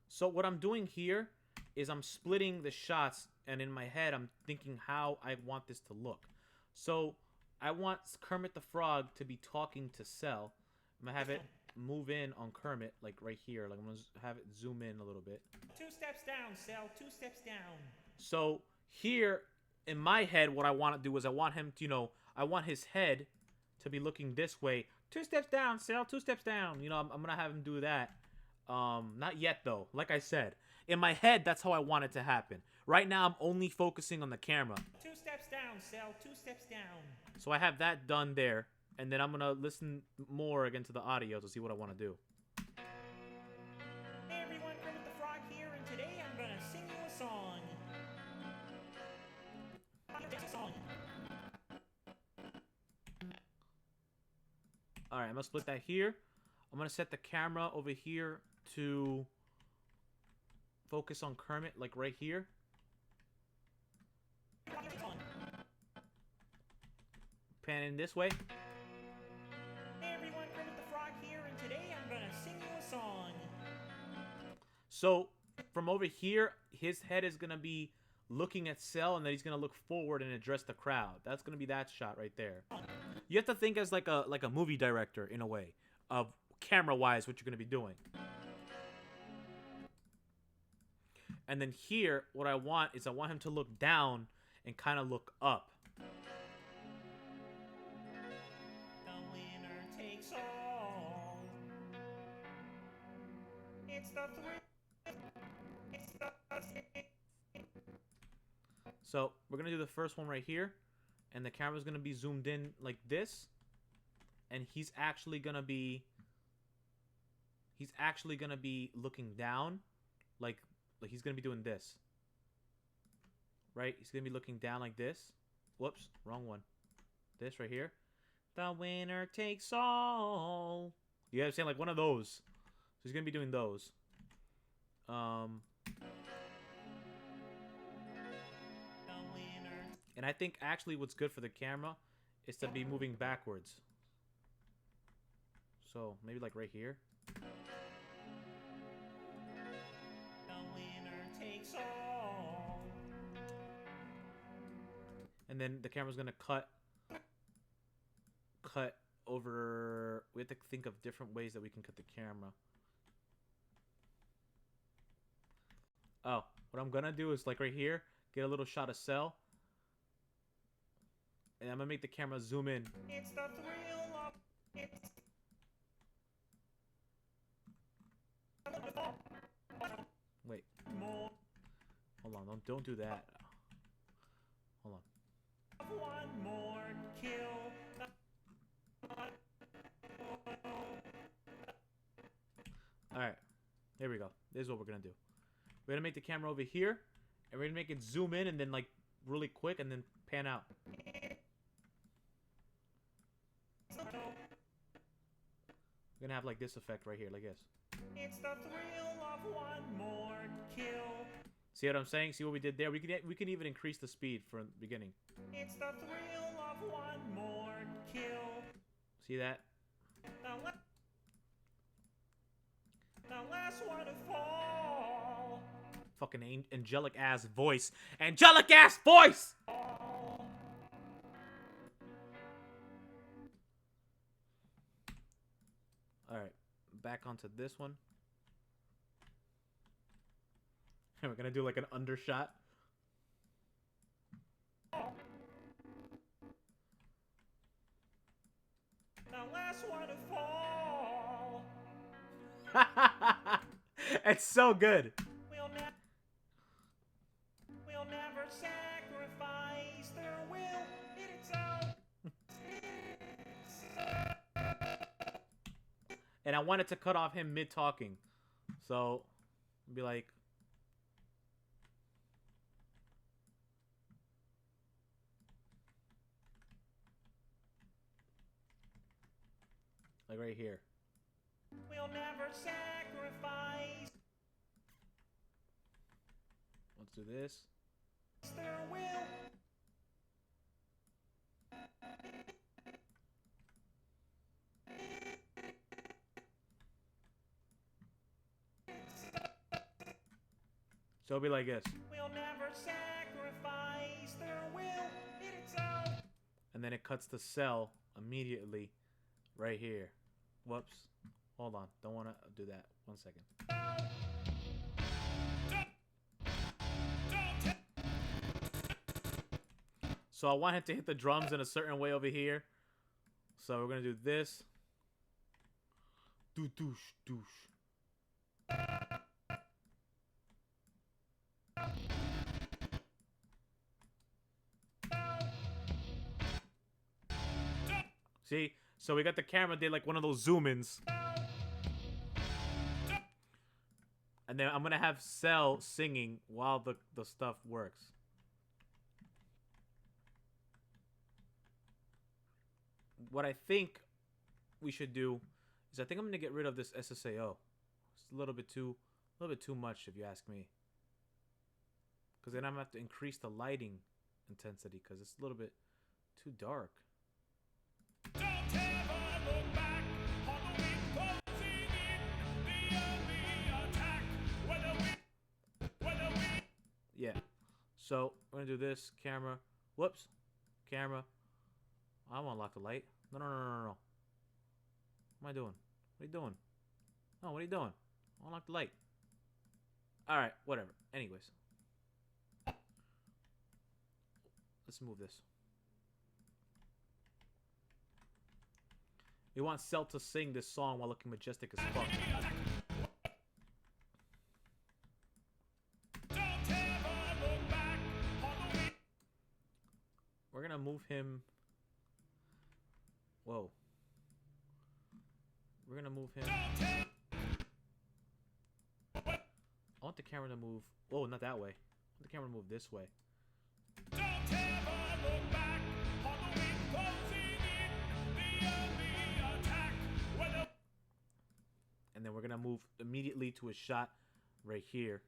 So what I'm doing here is I'm splitting the shots, and in my head I'm thinking how I want this to look. So I want Kermit the Frog to be talking to Cell. I'm gonna have it move in on Kermit, like right here. Like I'm gonna have it zoom in a little bit. 2 steps down, Cell. 2 steps down. So here in my head, what I want to do is I want him to, you know, I want his head to be looking this way. 2 steps down, Cell. 2 steps down. You know, I'm gonna have him do that. Not yet though. Like I said, in my head, that's how I want it to happen. Right now, I'm only focusing on the camera. 2 steps down, Cell. 2 steps down. So I have that done there, and then I'm gonna listen more again to the audio to see what I want to do. Hey everyone, Kermit the Frog here, and today I'm gonna sing you a song. All right, I'm gonna split that here. I'm gonna set the camera over here to focus on Kermit, like right here. Pan in this way. Hey everyone, Kermit the Frog here, and today I'm gonna sing you a song. So from over here, his head is gonna be looking at Cell, and then he's gonna look forward and address the crowd. That's gonna be that shot right there. You have to think as like a movie director in a way of camera-wise what you're gonna be doing. And then here, what I want is I want him to look down and kind of look up. The winner takes all. It's the thrill. It's the... So we're gonna do the first one right here, and the camera's gonna be zoomed in like this, and he's actually gonna be looking down, like he's gonna be doing this, right? He's gonna be looking down like this. Whoops, wrong one. This right here. The winner takes all. You know what I'm saying? Like one of those. So he's gonna be doing those. And I think actually what's good for the camera is to be moving backwards. So maybe like right here. The winner takes all. And then the camera's gonna cut over. We have to think of different ways that we can cut the camera. what I'm gonna do is like right here, get a little shot of Cell, and I'm gonna make the camera zoom in. It's the thrill of it's Wait, more hold on, don't do that. Hold on. one more kill. All right, here we go. This is what we're gonna do. We're gonna make the camera over here, and we're gonna make it zoom in and then like really quick and then pan out. We're gonna have like this effect right here, like this. It's the thrill of one more kill. See what I'm saying? See what we did there? We can even increase the speed from the beginning. It's the thrill of one more kill. See that? The last one to fall. Fucking angelic ass voice. Angelic ass voice! Alright, back onto this one. And we're gonna do like an undershot. The last one to fall. It's so good. We'll never sacrifice their will. It's out. And I wanted to cut off him mid-talking. So, be like... Like right here. We'll never sacrifice Let's do this. their will. So it'll be like this. We'll never sacrifice their will. It's out. And then it cuts to Cell immediately right here. Whoops. Hold on. Don't want to do that. 1 second. So I want him to hit the drums in a certain way over here. So we're going to do this. Doo douche douche. See? So we got the camera did like one of those zoom-ins. And then I'm going to have Cell singing while the stuff works. What I think we should do is I think I'm going to get rid of this SSAO. It's a little bit too much if you ask me. Because then I'm going to have to increase the lighting intensity because it's a little bit too dark. Yeah. So we're gonna do this. Camera. Whoops. Camera. I want to unlock the light. No. What am I doing? What are you doing? No, what are you doing? Unlock the light. Alright, whatever. Anyways. Let's move this. We want Cell to sing this song while looking majestic as fuck. We're gonna move him. Whoa. We're gonna move him. I want the camera to move. Whoa, not that way. I want the camera to move this way. And then we're gonna move immediately to a shot right here.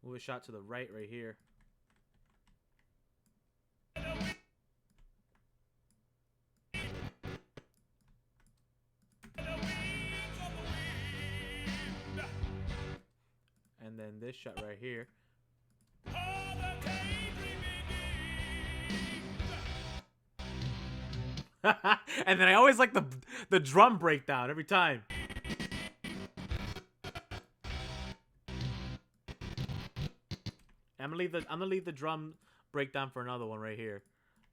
Move a shot to the right here. And then this shot right here. And then I always like the drum breakdown every time. I'm gonna leave the drum breakdown for another one right here,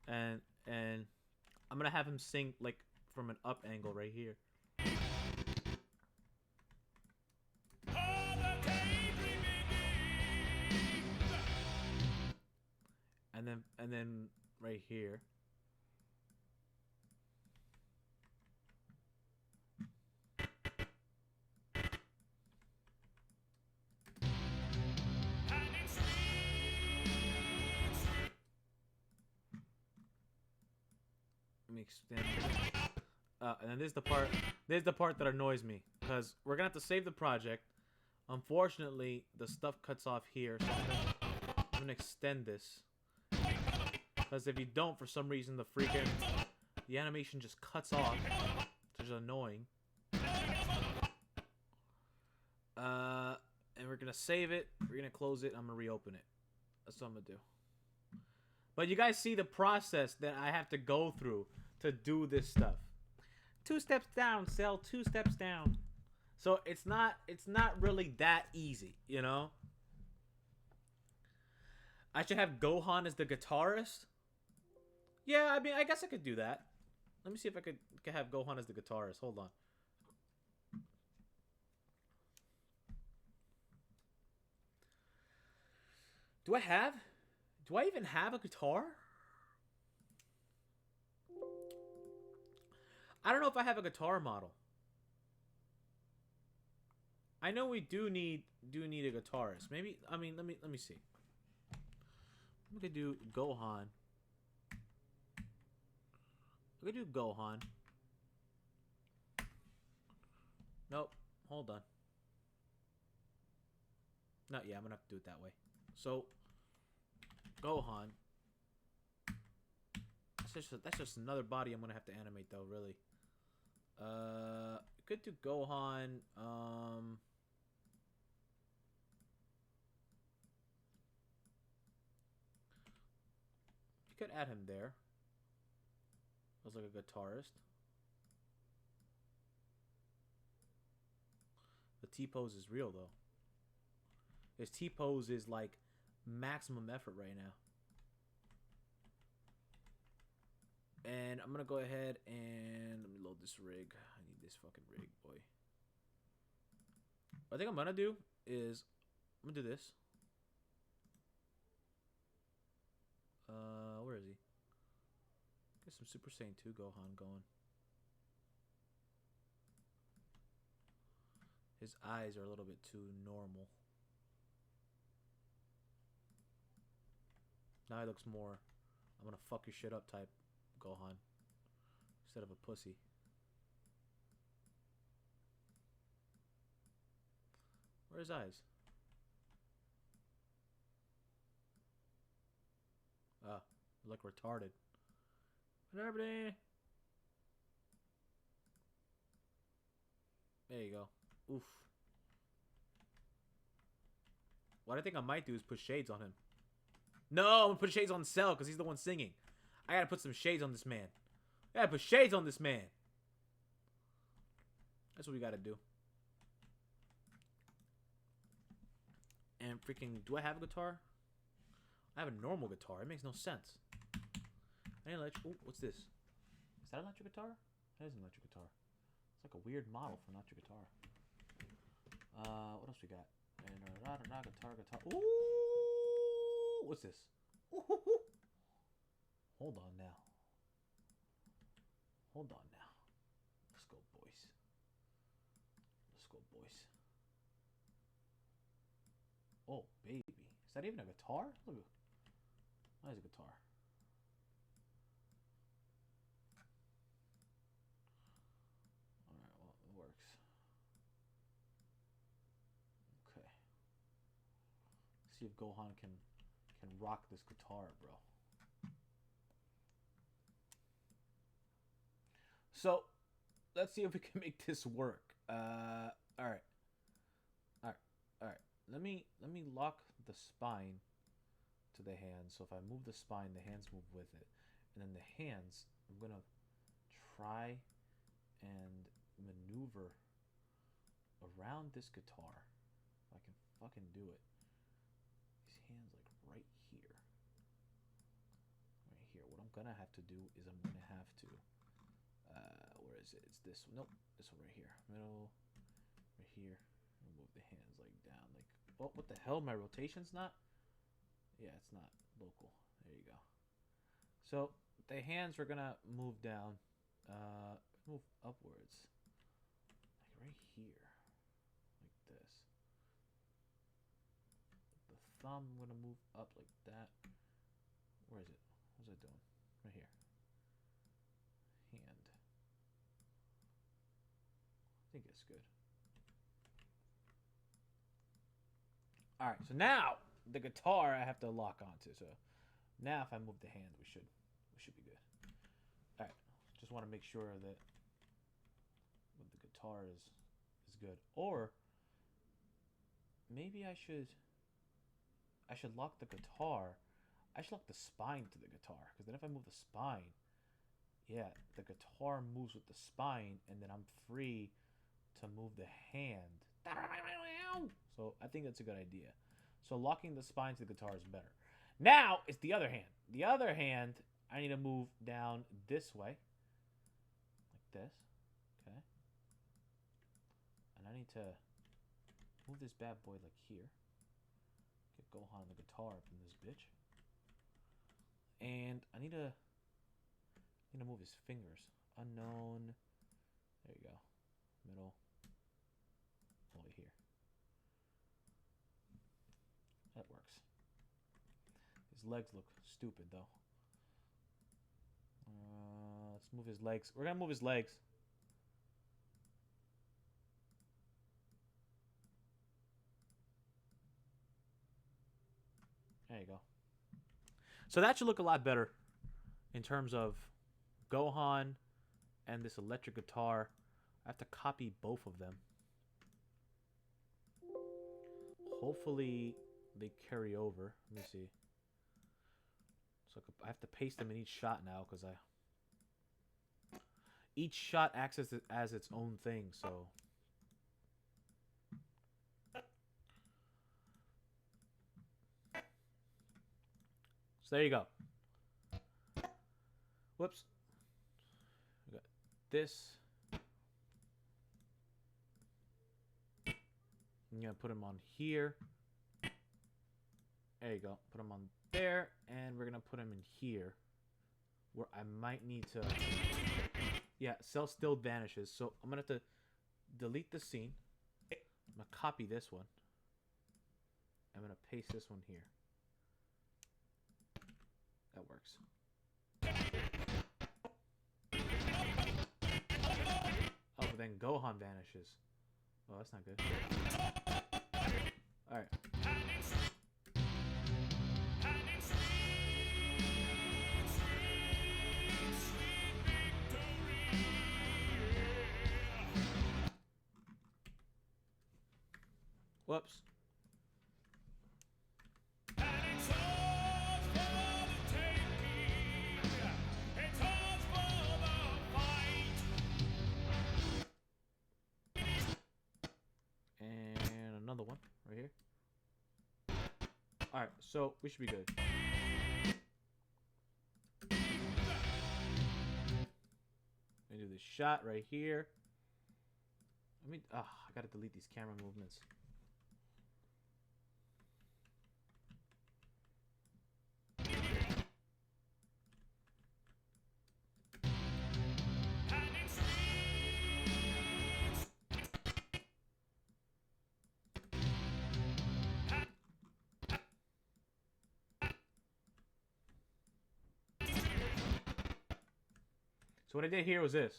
and I'm gonna have him sing like from an up angle right here. And then right here. Let me extend. And then there's the part. There's the part that annoys me because we're gonna have to save the project. Unfortunately, the stuff cuts off here, so I'm gonna extend this. Because if you don't, for some reason, the animation just cuts off. It's just annoying. And we're gonna save it. We're gonna close it. I'm gonna reopen it. That's what I'm gonna do. But you guys see the process that I have to go through to do this stuff. 2 steps down, Cell. 2 steps down. So it's not really that easy, you know? I should have Gohan as the guitarist. Yeah, I mean, I guess I could do that. Let me see if I could have Gohan as the guitarist. Hold on. Do I even have a guitar? I don't know if I have a guitar model. I know we do need a guitarist. Maybe, I mean, let me see. We could do Gohan. We could do Gohan. Nope. Hold on. No, yeah, I'm gonna have to do it that way. So, Gohan. That's just another body I'm gonna have to animate, though. Really. Could do Gohan. You could add him there. Looks like a guitarist. The T-pose is real, though. His T-pose is like maximum effort right now. And I'm gonna go ahead and let me load this rig. I need this fucking rig, boy. What I think I'm gonna do is I'm gonna do this. Where is he? Get some Super Saiyan 2 Gohan going. His eyes are a little bit too normal. Now he looks more I'm gonna fuck your shit up type Gohan instead of a pussy. Where are his eyes? Ah, look retarded. There you go. Oof. What I think I might do is put shades on him. No, I'm gonna put shades on Cell because he's the one singing. I gotta put some shades on this man. I gotta put shades on this man. That's what we gotta do. And freaking, do I have a guitar? I have a normal guitar. It makes no sense. I need an electric. Oh, what's this? Is that an electric guitar? That is an electric guitar. It's like a weird model for an electric guitar. What else we got? And guitar. Ooh, what's this? Ooh, hoo, hoo. Hold on now. Hold on now. Let's go, boys. Let's go, boys. Oh, baby. Is that even a guitar? Look at that is a guitar. Alright, well, it works. Okay. See if Gohan can rock this guitar, bro. So, let's see if we can make this work. Alright. Let me lock the spine to the hands. So if I move the spine, the hands move with it. And then the hands, I'm gonna try and maneuver around this guitar. If I can fucking do it. His hand's like right here. Right here. What I'm gonna have to do is I'm gonna have to where is it? It's this one. Nope, this one right here. Middle, right here. I'll move the hands like down. Like, oh, what the hell? My rotation's not. Yeah, it's not local. There you go. So the hands are gonna move down, move upwards, like right here, like this. The thumb, I'm gonna move up like that. Where is it? What's it doing? Right here. Hand. I think it's good. All right, so now the guitar I have to lock onto. So now if I move the hand, we should be good. All right, just want to make sure that the guitar is good. Or maybe I should lock the guitar. I should lock the spine to the guitar, because then if I move the spine, yeah, the guitar moves with the spine, and then I'm free to move the hand. So I think that's a good idea. So locking the spine to the guitar is better. Now it's the other hand. The other hand, I need to move down this way, like this. Okay. And I need to move this bad boy like here. Get Gohan on the guitar up in this bitch. And I need to move his fingers. Unknown. There you go. Middle. All the way here. That works. His legs look stupid though. Let's move his legs. We're gonna move his legs. There you go. So that should look a lot better in terms of Gohan and this electric guitar. I have to copy both of them. Hopefully they carry over. Let me see. So I have to paste them in each shot now, because each shot acts as its own thing. So there you go. Whoops. We got this. I'm gonna put him on here. There you go. Put him on there, and we're gonna put him in here, where I might need to. Yeah, cell still vanishes, so I'm gonna have to delete the scene. I'm gonna copy this one. I'm gonna paste this one here. That works. Oh, but then Gohan vanishes. Oh, that's not good. Alright. Whoops. And another one right here. Alright, so we should be good. Let me do this shot right here. I gotta delete these camera movements. So what I did here was this.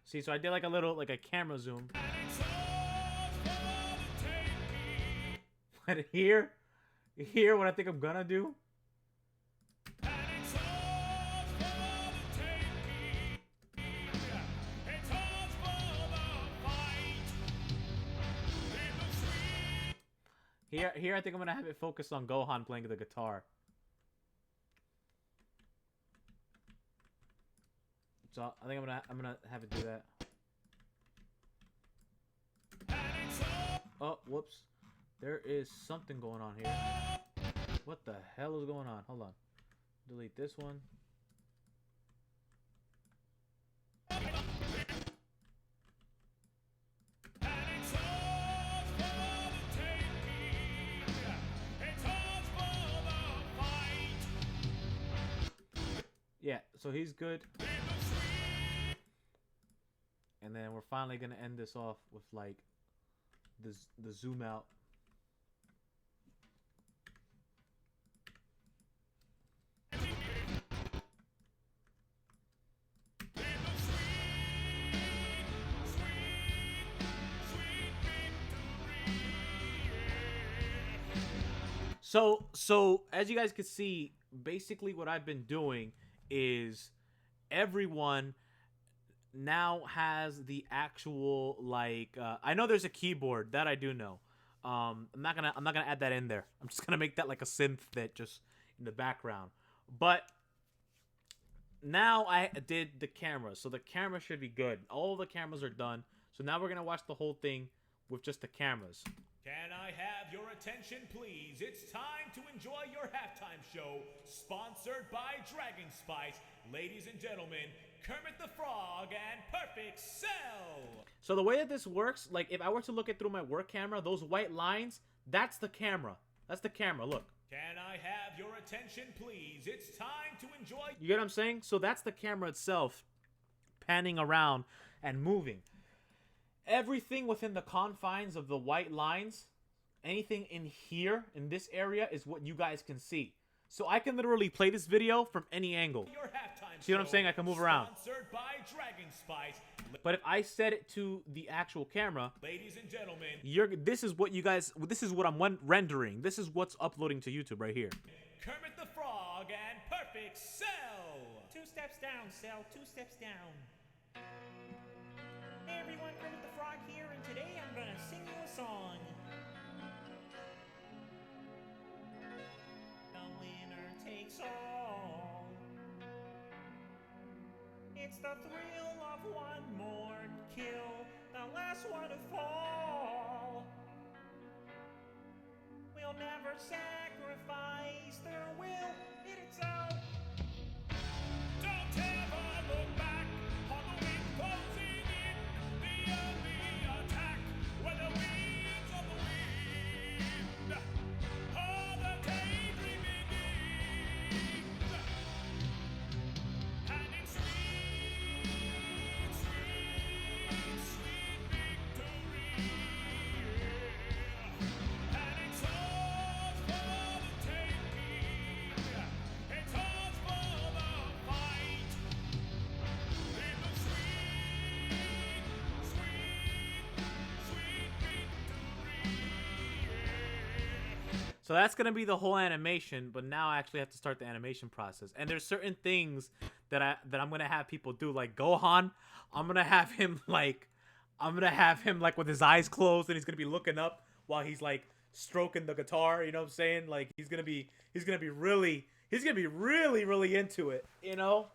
See, so I did like a camera zoom. But here, what I think I'm gonna do. Here, I think I'm gonna have it focus on Gohan playing the guitar. So I think I'm gonna have it do that. Oh, whoops! There is something going on here. What the hell is going on? Hold on. Delete this one. Yeah, so he's good. And then we're finally gonna end this off with like the zoom out. So as you guys can see, basically what I've been doing is everyone now has the actual like I know there's a keyboard that I do know. I'm not gonna add that in there. I'm just gonna make that like a synth that just in the background. But now I did the camera, so the camera should be good. All the cameras are done. So now we're gonna watch the whole thing with just the cameras. Can I have your attention, please? It's time to enjoy your halftime show, sponsored by Dragon Spice. Ladies and gentlemen, Kermit the Frog and Perfect Cell. So the way that this works, like if I were to look it through my work camera, those white lines, that's the camera. That's the camera, look. Can I have your attention, please? It's time to enjoy... You get what I'm saying? So that's the camera itself panning around and moving. Everything within the confines of the white lines, anything in here, in this area, is what you guys can see. So I can literally play this video from any angle. Your halftime See what I'm saying? I can move around. Sponsored by Dragon Spice. But if I set it to the actual camera, Ladies and gentlemen, this is what you guys, this is what I'm rendering. This is what's uploading to YouTube right here. Kermit the Frog and Perfect Cell. 2 steps down, Cell. 2 steps down. Hey everyone, Kermit the Frog here, and today I'm gonna sing you a song. The winner takes all. It's the thrill of one more kill, the last one to fall. We'll never sacrifice their will, it itself. Don't ever look back on the wind closing in. The enemy attack with the wings of the wind. Oh, the daydream begins. And it's sweet, sweet, sweet victory. And it's ours for the taking. It's ours for the fight. In the sweet, sweet, sweet victory. So that's gonna be the whole animation, but now I actually have to start the animation process. And there's certain things that I'm gonna have people do, like Gohan. I'm gonna have him like with his eyes closed, and he's gonna be looking up while he's like stroking the guitar. You know what I'm saying? Like he's gonna be really into it. You know.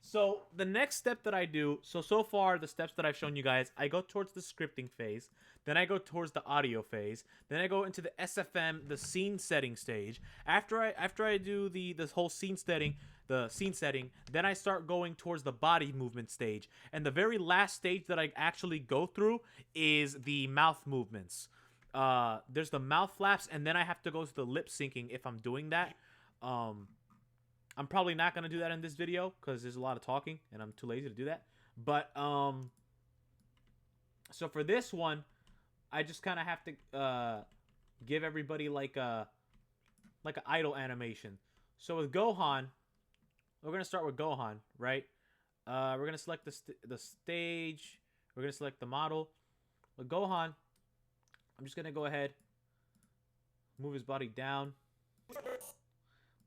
So the next step that I do, so far the steps that I've shown you guys, I go towards the scripting phase, then I go towards the audio phase, then I go into the SFM, the scene setting stage. After I do this whole scene setting, then I start going towards the body movement stage. And the very last stage that I actually go through is the mouth movements. There's the mouth flaps, and then I have to go to the lip syncing if I'm doing that. I'm probably not going to do that in this video because there's a lot of talking and I'm too lazy to do that. But, so for this one, I just kind of have to, give everybody like an idle animation. So with Gohan, we're going to start with Gohan, right? We're going to select the stage. We're going to select the model. With Gohan, I'm just going to go ahead, move his body down,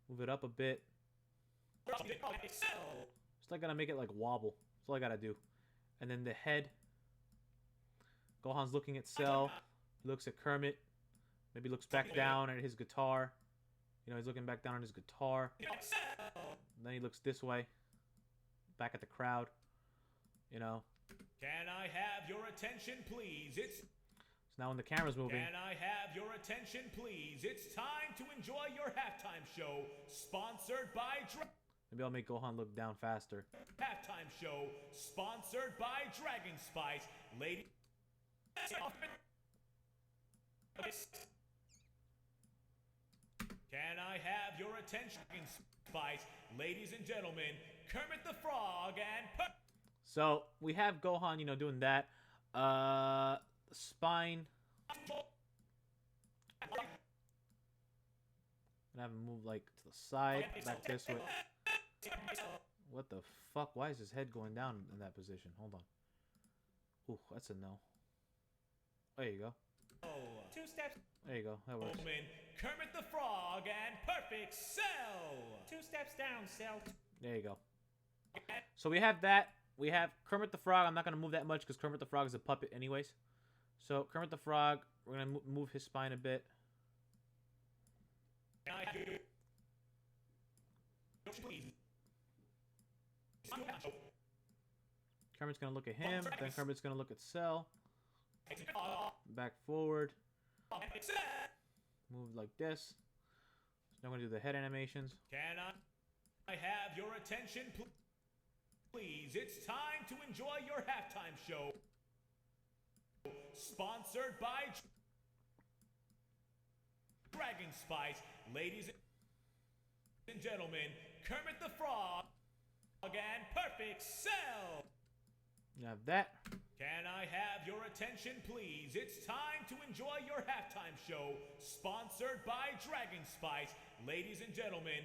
move it up a bit. Just like gonna make it like wobble. That's all I gotta do. And then the head. Gohan's looking at Cell. He looks at Kermit. Maybe looks back down at his guitar. You know, he's looking back down at his guitar. Then he looks this way, back at the crowd. You know. Can I have your attention, please? It's So now when the camera's moving, Can I have your attention, please? It's time to enjoy your halftime show, sponsored by maybe I'll make Gohan look down faster. Halftime show, sponsored by Dragon Spice. Ladies. Can I have your attention, Spice? Ladies and gentlemen, Kermit the Frog and So we have Gohan, you know, doing that. Spine. And have him move like to the side, back this way. What the fuck? Why is his head going down in that position? Hold on. Ooh, that's a no. There you go. 2 steps. There you go. That works. Kermit the Frog and Perfect Cell. 2 steps down, Cell. There you go. So we have that. We have Kermit the Frog. I'm not going to move that much because Kermit the Frog is a puppet anyways. So Kermit the Frog, we're going to move his spine a bit. Kermit's going to look at him. Then Kermit's going to look at Cell. Back forward. Move like this. So now I'm going to do the head animations. Can I have your attention, please? It's time to enjoy your halftime show. Sponsored by Dragon Spice. Ladies and gentlemen, Kermit the Frog and Perfect Cell. You have that. Can I have your attention, please? It's time to enjoy your halftime show, sponsored by Dragon Spice. Ladies and gentlemen.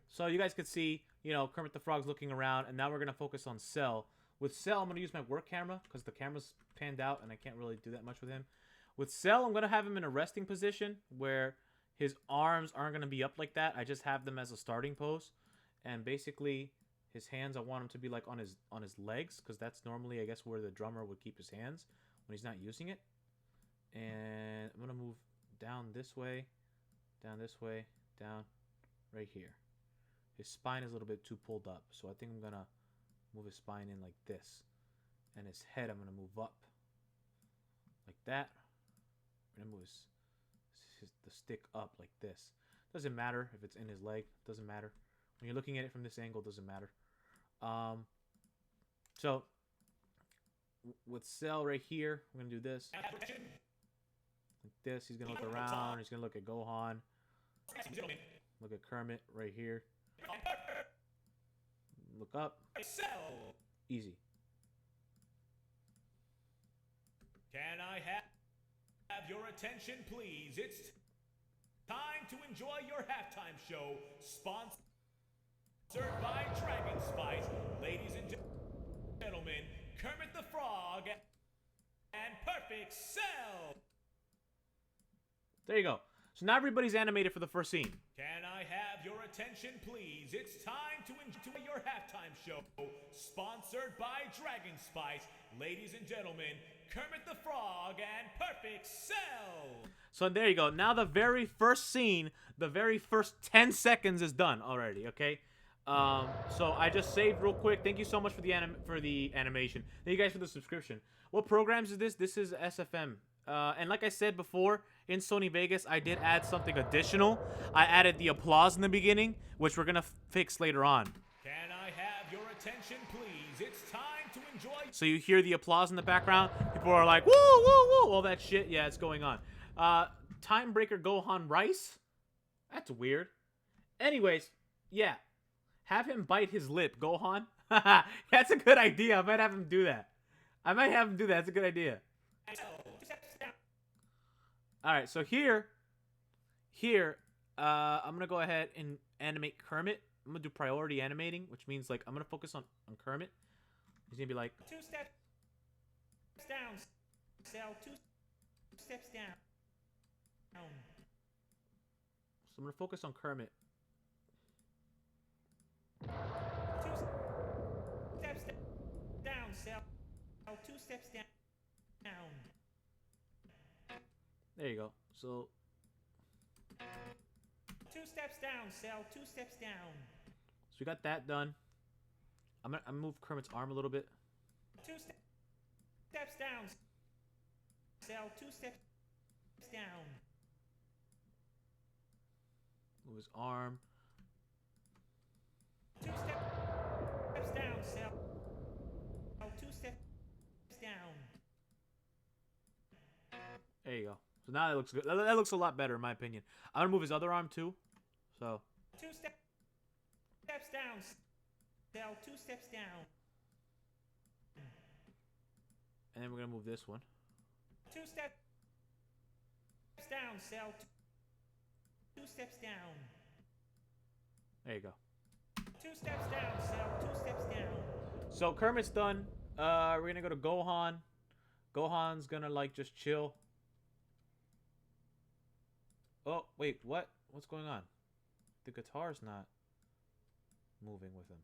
So you guys could see, you know, Kermit the Frog's looking around, and now we're going to focus on Cell. With Cell, I'm going to use my work camera because the camera's panned out, and I can't really do that much with him. With Cell, I'm going to have him in a resting position where his arms aren't going to be up like that. I just have them as a starting pose. And basically, his hands, I want him to be like on his legs, because that's normally, I guess, where the drummer would keep his hands when he's not using it. And I'm going to move down this way, down right here. His spine is a little bit too pulled up, so I think I'm going to move his spine in like this. And his head, I'm going to move up like that. I'm going to move the stick up like this. Doesn't matter if it's in his leg. Doesn't matter. When you're looking at it from this angle, doesn't matter. So with Cell right here, I'm going to do this. Like this. He's going to look around. He's going to look at Gohan. Look at Kermit right here. Look up. Easy. Can I have your attention, please? It's time to enjoy your halftime show, sponsored by Dragon Spice. Ladies and gentlemen, Kermit the Frog and Perfect Cell. There you go. So now everybody's animated for the first scene. Can I have your attention, please? It's time to enjoy your halftime show, sponsored by Dragon Spice. Ladies and gentlemen, Kermit the Frog and Perfect Cell. So there you go. Now the very first scene, the very first 10 seconds is done already, okay? So I just saved real quick. Thank you so much for the animation. Thank you guys for the subscription. What programs is this? This is SFM. And like I said before, in Sony Vegas, I did add something additional. I added the applause in the beginning, which we're going to fix later on. Can I have your attention, please? It's time to enjoy. So you hear the applause in the background. People are like, woo, woo, woo, all that shit. Yeah, it's going on. Time Breaker Gohan Rice? That's weird. Anyways, yeah. Have him bite his lip, Gohan. That's a good idea. I might have him do that. That's a good idea. Alright, so here, I'm going to go ahead and animate Kermit. I'm going to do priority animating, which means, like, I'm going to focus on Kermit. He's going to be like... 2 steps down, Cell. 2 steps down. So I'm going to focus on Kermit. 2 steps down, Cell. 2 steps down. There you go. So 2 steps down, Cell. 2 steps down. So we got that done. I'm gonna move Kermit's arm a little bit. 2 steps down, Cell. 2 steps down. Move his arm. 2 steps down, Cell. 2 steps down. There you go. So now that looks good. That looks a lot better in my opinion. I'm gonna move his other arm too. So 2 steps down, Cell. 2 steps down. and then we're gonna move this one. 2 steps down, Cell. 2 steps down. There you go. 2 steps down, Cell. 2 steps down. So Kermit's done. We're gonna go to Gohan. Gohan's gonna like just chill. Oh wait, what? What's going on? The guitar's not moving with him.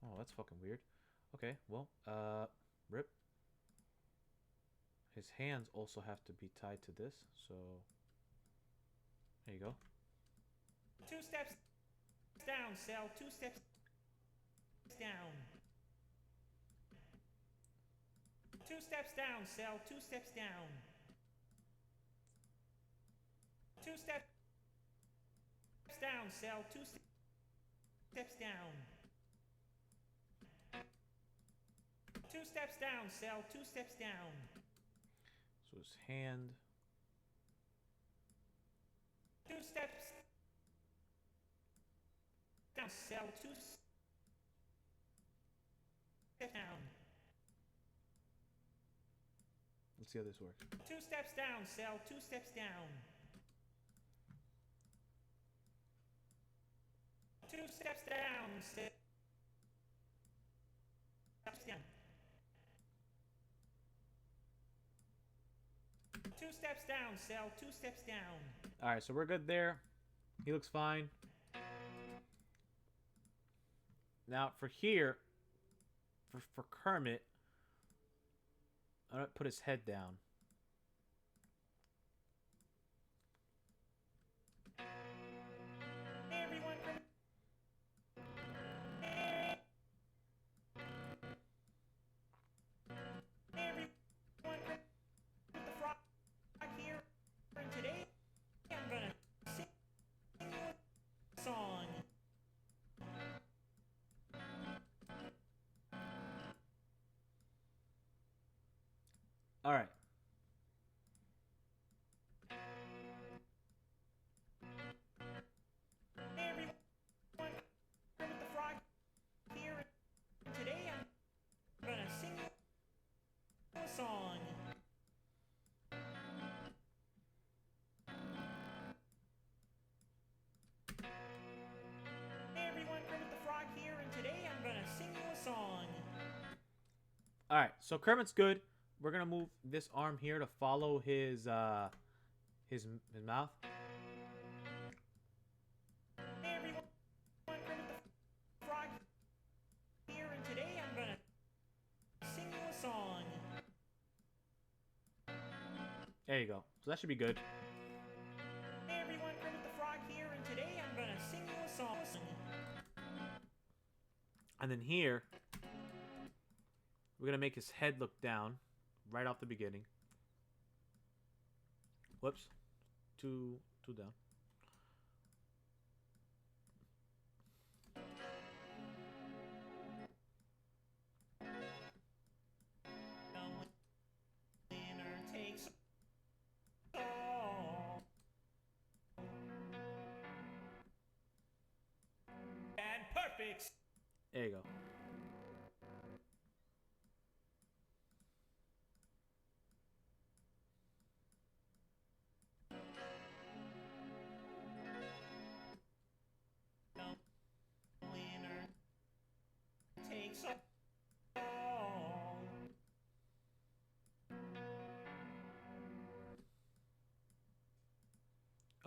Oh, that's fucking weird. Okay, well, rip. His hands also have to be tied to this, so there you go. 2 steps down, Cell. 2 steps down. 2 steps down, Cell. 2 steps down. 2 steps down, Cell. 2 steps down. 2 steps down, Cell. 2 steps down. So his hand. 2 steps down, Cell. 2 steps down. Let's see how this works. 2 steps down, Cell. 2 steps down. 2 steps down, Cell. Steps down. 2 steps down, Cell. 2 steps down. All right, so we're good there. He looks fine. Now for here, for Kermit, I'm gonna put his head down. Hey, everyone. Hey, everyone. The frog here. And today, I'm gonna sing you a song. All right. Hey, everyone. Kermit the Frog here. And today, I'm gonna sing you a song. Hey, everyone. Kermit the Frog here. And today, I'm gonna sing you a song. All right. So Kermit's good. We're gonna move this arm here to follow his mouth. Hey, everyone. Kermit the Frog here. And today, I'm gonna sing you a song. There you go. So that should be good. Hey, everyone. Kermit the Frog here. And today, I'm gonna sing you a song. And then here, we're gonna make his head look down right off the beginning. Whoops, two down. The winner takes all. And perfect. There you go. The winner takes all.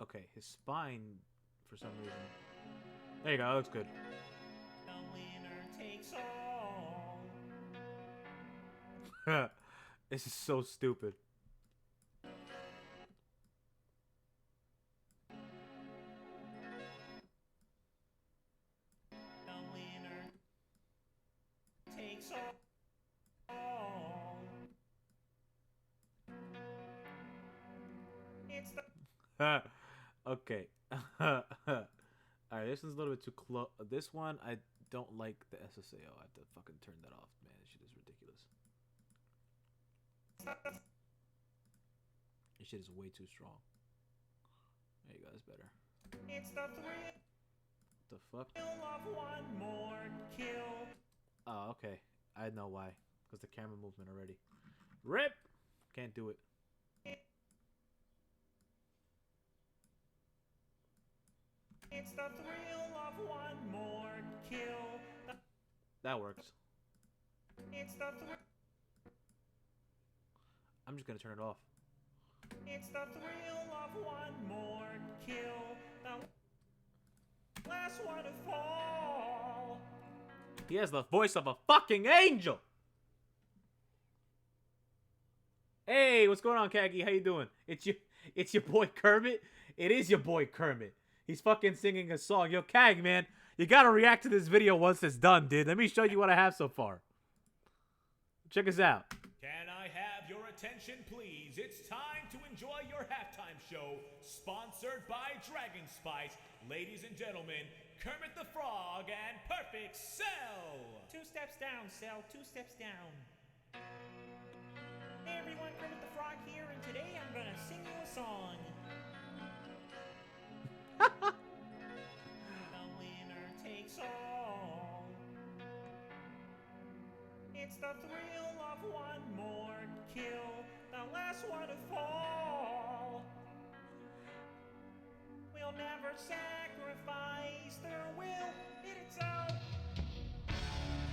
Okay, his spine, for some reason. There you go. That looks good. The winner takes all. This is so stupid. It's the Okay. Alright, this one's a little bit too close. This one, I don't like the SSAO. I have to fucking turn that off, man. This shit is ridiculous. This shit is way too strong. There you go, that's better. It's the thrill The fuck? of one more kill. Oh, okay. I know why. Because the camera movement already. RIP! Can't do it. It's the thrill of one more kill. That works. It's the I'm just gonna turn it off. It's the thrill of one more kill. The last one to fall. He has the voice of a fucking angel! Hey, what's going on, Kagi? How you doing? It's your boy Kermit? It is your boy Kermit. He's fucking singing a song. Yo, Kag, man, you gotta react to this video once it's done, dude. Let me show you what I have so far. Check us out. Can I have your attention, please? It's time to enjoy your halftime show, sponsored by Dragon Spice. Ladies and gentlemen, Kermit the Frog and Perfect Cell. 2 steps down, Cell. 2 steps down. Hey everyone, Kermit the Frog here, and today I'm gonna sing you a song. The winner takes all. It's the thrill of one more kill. The last one to fall. We'll never sacrifice their will. It itself.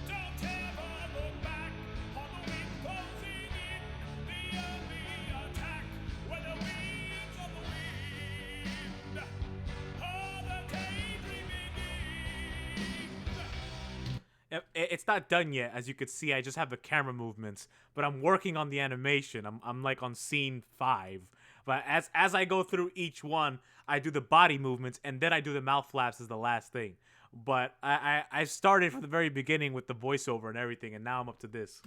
Don't ever look back on the wind closing in. The only attack were the winds of the wind. Oh, the daydreaming begins. It's not done yet, as you could see. I just have the camera movements, but I'm working on the animation. I'm like on scene 5, but as I go through each one, I do the body movements, and then I do the mouth flaps as the last thing. But I started from the very beginning with the voiceover and everything, and now I'm up to this.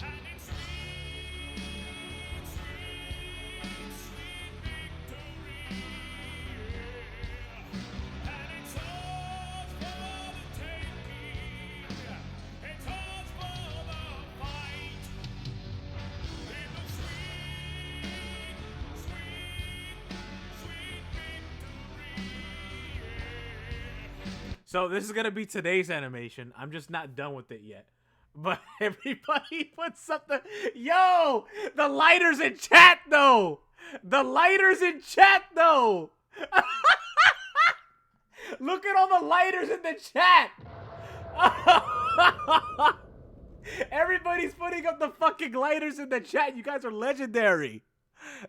And it's sweet, sweet, sweet victory. And it's ours for the taking. It's ours for the fight. In the sweet, sweet, sweet victory. So this is gonna be today's animation. I'm just not done with it yet. But everybody put something. Yo, the lighters in chat though. The lighters in chat though. Look at all the lighters in the chat. Everybody's putting up the fucking lighters in the chat. You guys are legendary.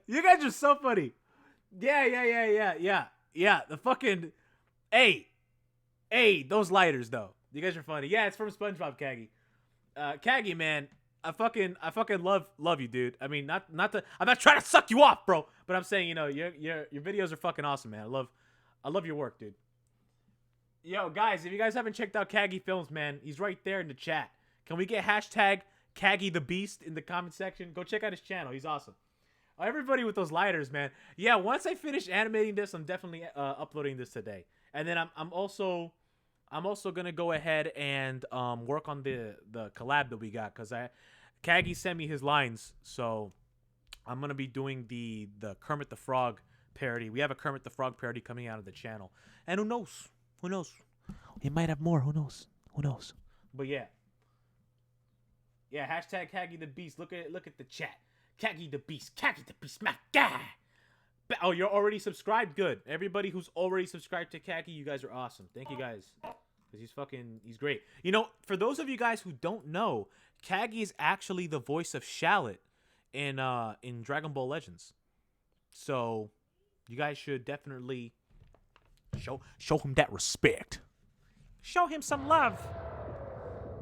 You guys are so funny. Yeah. The fucking, hey, those lighters though. You guys are funny. Yeah, it's from SpongeBob, Kagi. Kagi, man, I fucking love you, dude. I mean, not to, I'm not trying to suck you off, bro. But I'm saying, you know, your videos are fucking awesome, man. I love your work, dude. Yo, guys, if you guys haven't checked out Kagi Films, man, he's right there in the chat. Can we get hashtag Kagi the Beast in the comment section? Go check out his channel. He's awesome. Everybody with those lighters, man. Yeah, once I finish animating this, I'm definitely uploading this today. And then I'm also gonna go ahead and work on the collab that we got, because Kagi sent me his lines, so I'm gonna be doing the Kermit the Frog parody. We have a Kermit the Frog parody coming out of the channel, and who knows? We might have more. Who knows? But yeah, hashtag Kagi the Beast. Look at the chat. Kagi the Beast, my guy. Oh, you're already subscribed? Good. Everybody who's already subscribed to Kagi, you guys are awesome. Thank you guys. Because he's great. You know, for those of you guys who don't know, Kagi is actually the voice of Shallot in Dragon Ball Legends. So, you guys should definitely show him that respect. Show him some love.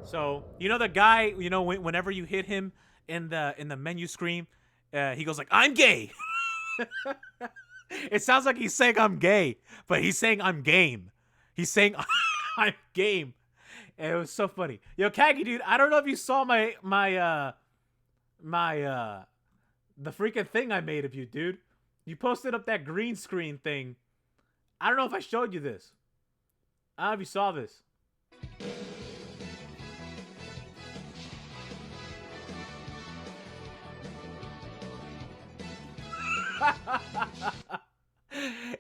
So, you know the guy, you know, whenever you hit him in the menu screen, he goes like, "I'm gay." It sounds like he's saying I'm gay, but he's saying I'm game. He's saying I'm game. And it was so funny. Yo, Kagi, dude, I don't know if you saw the freaking thing I made of you, dude. You posted up that green screen thing. I don't know if I showed you this. I don't know if you saw this.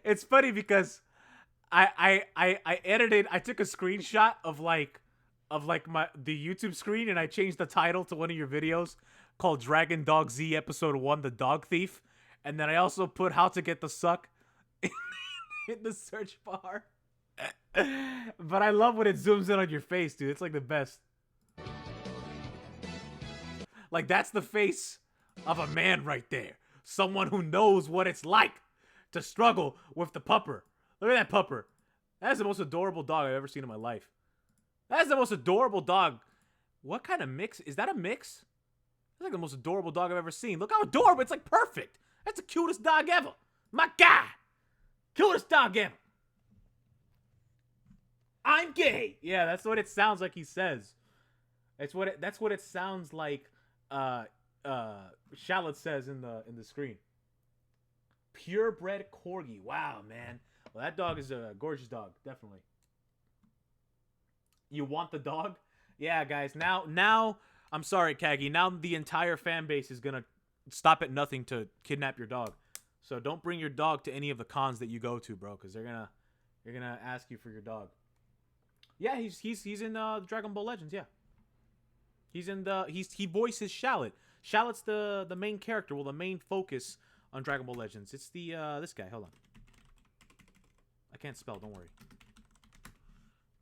It's funny because I edited. I took a screenshot of like the YouTube screen, and I changed the title to one of your videos called Dragon Dog Z Episode 1: The Dog Thief, and then I also put how to get the suck in the search bar. But I love when it zooms in on your face, dude. It's like the best. Like, that's the face of a man right there. Someone who knows what it's like to struggle with the pupper. Look at that pupper. That's the most adorable dog I've ever seen in my life. That's the most adorable dog. What kind of mix? Is that a mix? That's like the most adorable dog I've ever seen. Look how adorable. It's like perfect. That's the cutest dog ever. My God. Cutest dog ever. I'm gay. Yeah, that's what it sounds like he says. That's what it sounds like Shallot says in the screen. Purebred corgi. Wow, man. Well, that dog is a gorgeous dog, definitely. You want the dog? Yeah, guys. Now I'm sorry, Kagi. Now the entire fan base is gonna stop at nothing to kidnap your dog. So don't bring your dog to any of the cons that you go to, bro, because they're gonna ask you for your dog. Yeah, he's in Dragon Ball Legends. Yeah, he voices Shallot. Shallot's the main character. Well, the main focus on Dragon Ball Legends. It's the this guy. Hold on. I can't spell. Don't worry.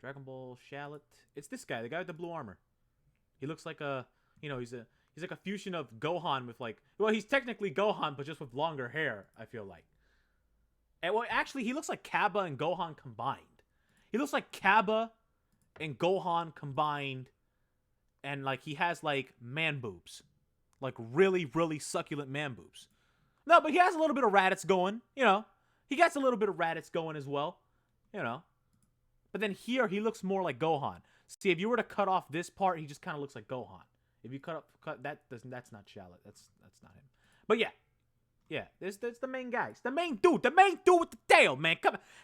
Dragon Ball Shallot. It's this guy, the guy with the blue armor. He looks like he's like a fusion of Gohan with like, well, he's technically Gohan, but just with longer hair, I feel like. And well, actually, he looks like Kaba and Gohan combined. He looks like Kaba and Gohan combined, and like he has like man boobs. Like really, really succulent man boobs. No, but he has a little bit of Raditz going, you know. He gets a little bit of Raditz going as well, you know. But then here, he looks more like Gohan. See, if you were to cut off this part, he just kind of looks like Gohan. If you cut that, that's not Shallot. That's not him. But yeah, that's the main guy. It's the main dude with the tail, man.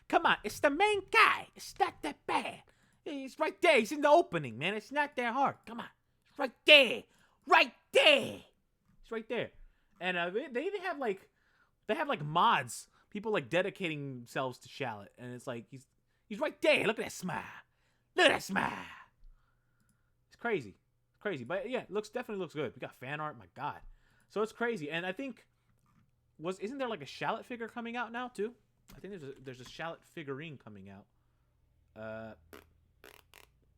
Come on, it's the main guy. It's not that bad. He's right there. He's in the opening, man. It's not that hard. Come on, it's right there, right there. It's right there. And they even have like mods. People like dedicating themselves to Shallot, and it's like he's right there. Look at that smile. Look at that smile. It's crazy. It's crazy. But yeah, definitely looks good. We got fan art. My God. So it's crazy. And I think isn't there like a Shallot figure coming out now too? I think there's a Shallot figurine coming out.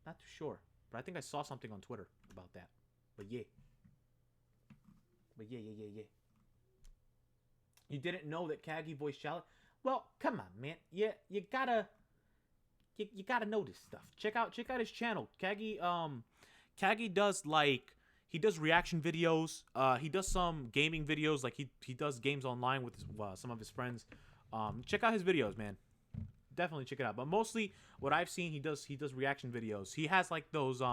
Not too sure, but I think I saw something on Twitter about that. But yeah. You didn't know that Kagi voiced Shallot? Well, come on, man. Yeah, you gotta know this stuff. Check out his channel. Kagi does he does reaction videos. He does some gaming videos. Like he does games online with some of his friends. Check out his videos, man. Definitely check it out. But mostly what I've seen, he does reaction videos. He has like those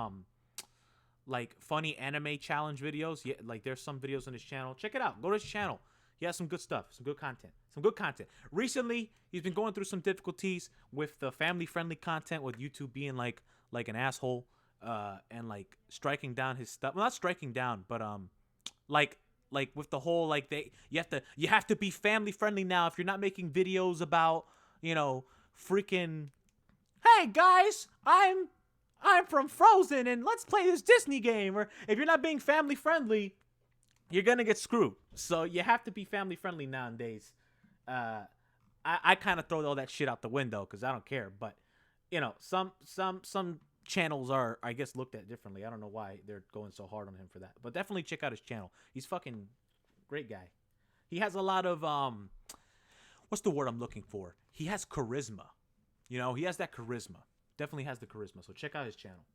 like funny anime challenge videos. Yeah, like there's some videos on his channel. Check it out. Go to his channel. He has some good stuff, some good content. Recently, he's been going through some difficulties with the family-friendly content, with YouTube being like an asshole, and like striking down his stuff. Well, not striking down, but like with the whole like you have to be family-friendly now if you're not making videos about, you know, freaking, hey guys, I'm from Frozen and let's play this Disney game. Or if you're not being family-friendly, you're gonna get screwed. So you have to be family friendly nowadays. I kind of throw all that shit out the window because I don't care. But you know, some channels are, I guess, looked at differently. I don't know why they're going so hard on him for that. But definitely check out his channel. He's fucking great guy. He has a lot of what's the word I'm looking for? He has charisma. You know, he has that charisma. Definitely has the charisma. So check out his channel.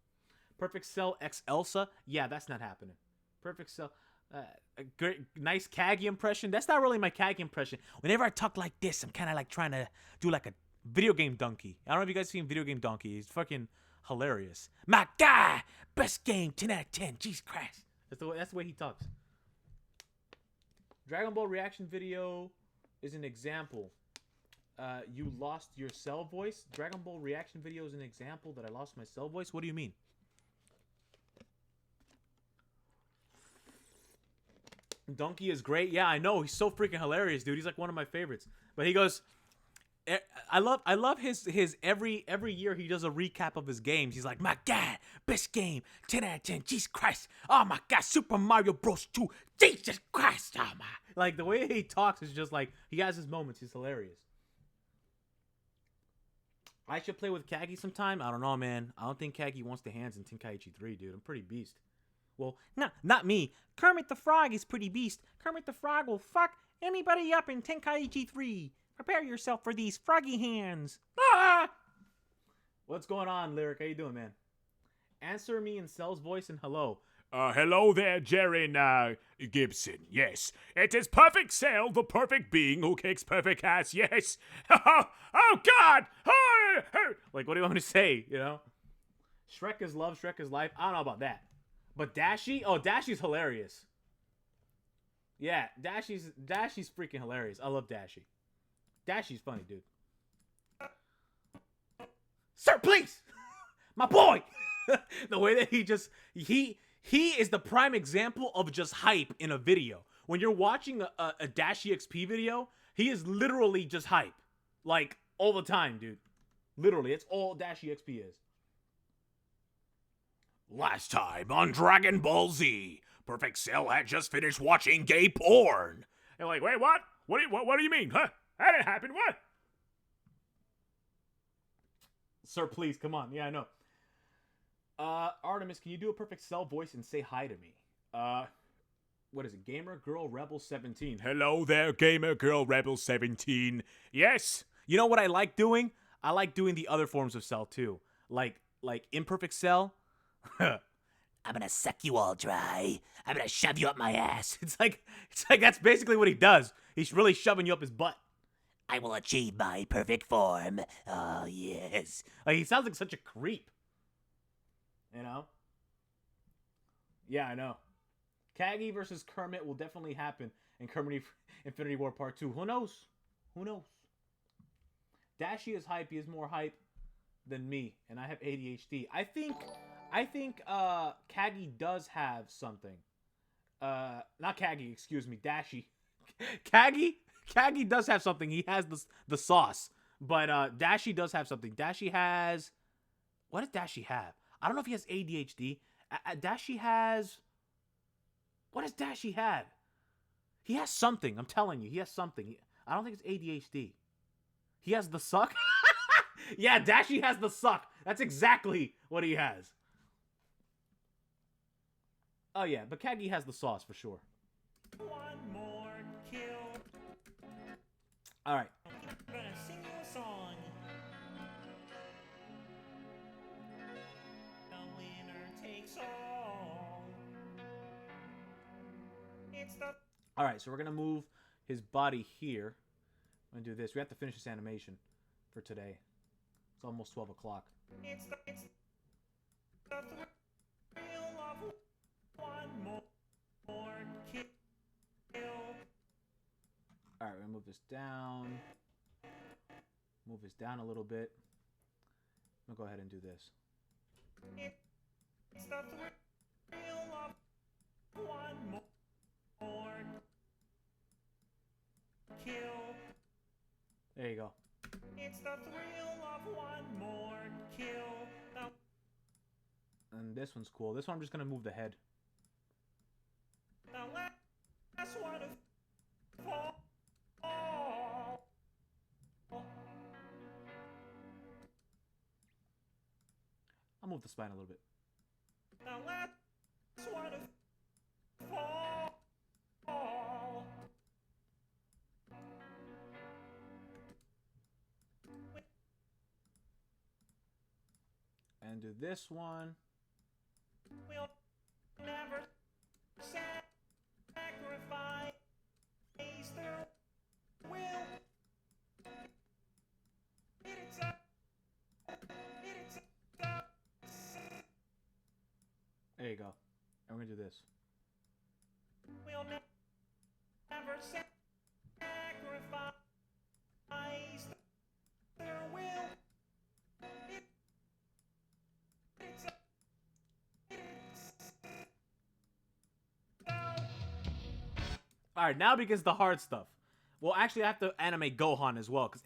Perfect Cell X Elsa. Yeah, that's not happening. Perfect Cell. A great, nice Kagi impression. That's not really my Kagi impression. Whenever I talk like this, I'm kind of like trying to do like a video game donkey. I don't know if you guys seen Video Game Donkey. He's fucking hilarious. My God, best game, 10 out of 10. Jesus Christ. That's the way he talks. Dragon Ball reaction video. is an example. You lost your cell voice. Dragon Ball reaction video is an example that I lost my cell voice. What do you mean? Donkey is great. Yeah, I know. He's so freaking hilarious, dude. He's like one of my favorites. But he goes, I love his every year he does a recap of his games. He's like, my God, best game, 10 out of 10. Jesus Christ. Oh my God, Super Mario Bros. 2. Jesus Christ. Oh my. Like the way he talks is just like, he has his moments. He's hilarious. I should play with Kagi sometime. I don't know, man. I don't think Kagi wants the hands in Tenkaichi 3, dude. I'm pretty beast. Well, not me. Kermit the Frog is pretty beast. Kermit the Frog will fuck anybody up in Tenkaichi 3. Prepare yourself for these froggy hands. Ah! What's going on, Lyric? How you doing, man? Answer me in Cell's voice and hello. Hello there, Jerry Gibson. Yes, it is Perfect Cell, the perfect being who kicks perfect ass. Yes. Oh God! Like, what do you want me to say? You know, Shrek is love, Shrek is life. I don't know about that, but Dashi. Oh, Dashi's hilarious. Yeah, Dashi's freaking hilarious. I love Dashi. Dashi's funny, dude. Sir, please, my boy. The way that he is the prime example of just hype in a video. When you're watching a Dashi XP video, he is literally just hype. Like, all the time, dude. Literally, it's all Dashi XP is. Last time on Dragon Ball Z, Perfect Cell had just finished watching gay porn. And like, wait, what? What do you mean? Huh? That didn't happen. What? Sir, please, come on. Yeah, I know. Artemis, can you do a Perfect Cell voice and say hi to me? What is it? Gamer Girl Rebel 17. Hello there, Gamer Girl Rebel 17. Yes. You know what I like doing? I like doing the other forms of Cell too. Like Imperfect Cell. I'm gonna suck you all dry. I'm gonna shove you up my ass. It's like that's basically what he does. He's really shoving you up his butt. I will achieve my perfect form. Oh yes. Like, he sounds like such a creep. You know? Yeah, I know. Kagi versus Kermit will definitely happen in Kermit Infinity War Part 2. Who knows? Who knows? Dashi is hype. He is more hype than me, and I have ADHD. I think Kagi does have something. Not Kagi, excuse me, Dashi. Kagi does have something. He has the sauce. But Dashi does have something. Dashi has... What does Dashi have? I don't know if he has ADHD. Dashi has... What does Dashi have? He has something. I'm telling you. He has something. I don't think it's ADHD. He has the suck? Yeah, Dashi has the suck. That's exactly what he has. Oh, yeah. But Kagi has the sauce for sure. One more kill. All right. I'm gonna sing you a song. The winner takes all. It's the... All right, so we're going to move his body here. I'm going to do this. We have to finish this animation for today. It's almost 12 o'clock. It's the thrill of one more kill. All right, we're going to move this down. Move this down a little bit. I'm going to go ahead and do this. It's the thrill of one more kill. There you go. It's the thrill of one more kill. And this one's cool. This one I'm just going to move the head. The last one to fall. I'll move the spine a little bit. The last one to fall. And do this one. We'll never sacrifice their will. It's a There you go. And we're going to do this. We'll never sacrifice All right, now begins the hard stuff. Well, actually, I have to animate Gohan as well, because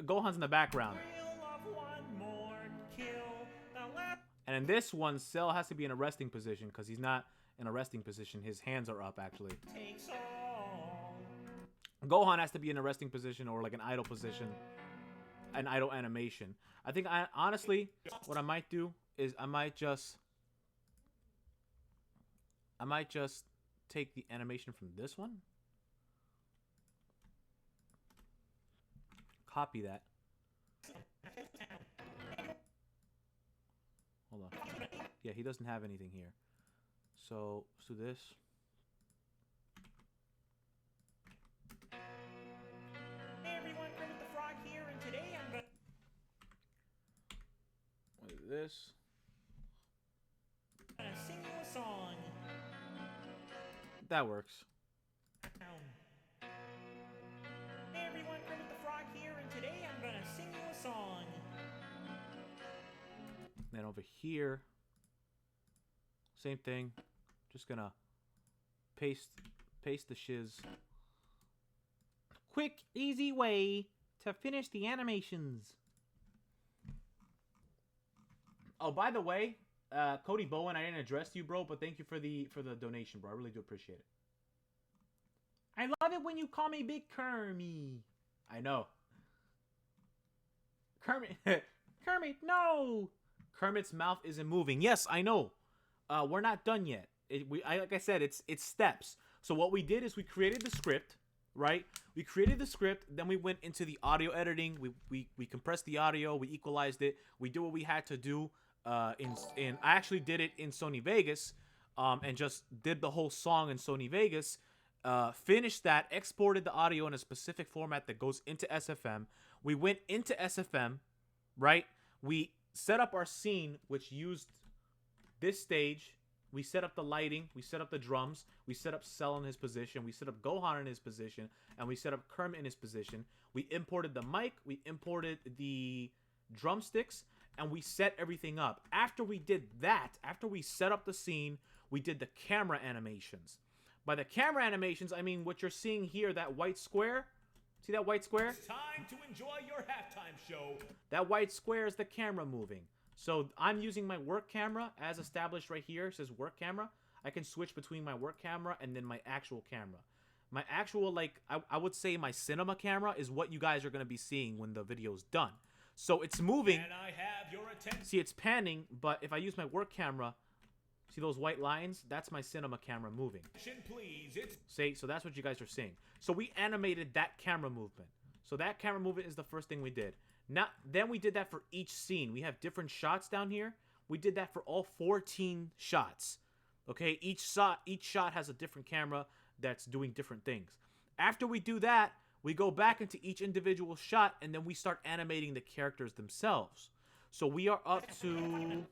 Gohan's in the background. And in this one, Cell has to be in a resting position, because he's not in a resting position. His hands are up, actually. Gohan has to be in a resting position or like an idle position. An idle animation. I think, honestly, what I might do is I might just take the animation from this one. Copy that. Hold on. Yeah, he doesn't have anything here. So, let's do this. Hey everyone, Kermit the Frog here, and today I'm gonna Like this. sing you a song. That works. Hey everyone, Kermit the Frog here, and today I'm gonna sing you a song. Then over here, same thing. Just gonna paste the shiz. Quick, easy way to finish the animations. Oh, by the way, Cody Bowen, I didn't address you, bro, but thank you for the donation, bro. I really do appreciate it. I love it when you call me Big Kermit. I know. Kermit, Kermit, no. Kermit's mouth isn't moving. Yes, I know. We're not done yet. Like I said, it's steps. So what we did is we created the script, right? We created the script, then we went into the audio editing. We compressed the audio, we equalized it. We did what we had to do. I actually did it in Sony Vegas, and just did the whole song in Sony Vegas. Finished that, exported the audio in a specific format that goes into SFM. We went into SFM, right? We set up our scene, which used this stage. We set up the lighting, we set up the drums, we set up Cell in his position, we set up Gohan in his position, and we set up Kermit in his position. We imported the mic, we imported the drumsticks, and we set everything up. After we did that, after we set up the scene, we did the camera animations. By the camera animations, I mean what you're seeing here, that white square. See that white square? It's time to enjoy your halftime show. That white square is the camera moving. So I'm using my work camera as established right here. It says work camera. I can switch between my work camera and then my actual camera. My actual, like, I would say my cinema camera is what you guys are going to be seeing when the video's done. So it's moving. And I have your attention. See, it's panning, but if I use my work camera, see those white lines? That's my cinema camera moving. Please, it's See, so that's what you guys are seeing. So we animated that camera movement. So that camera movement is the first thing we did. Now, then we did that for each scene. We have different shots down here. We did that for all 14 shots. Okay, each shot has a different camera that's doing different things. After we do that, we go back into each individual shot, and then we start animating the characters themselves. So we are up to...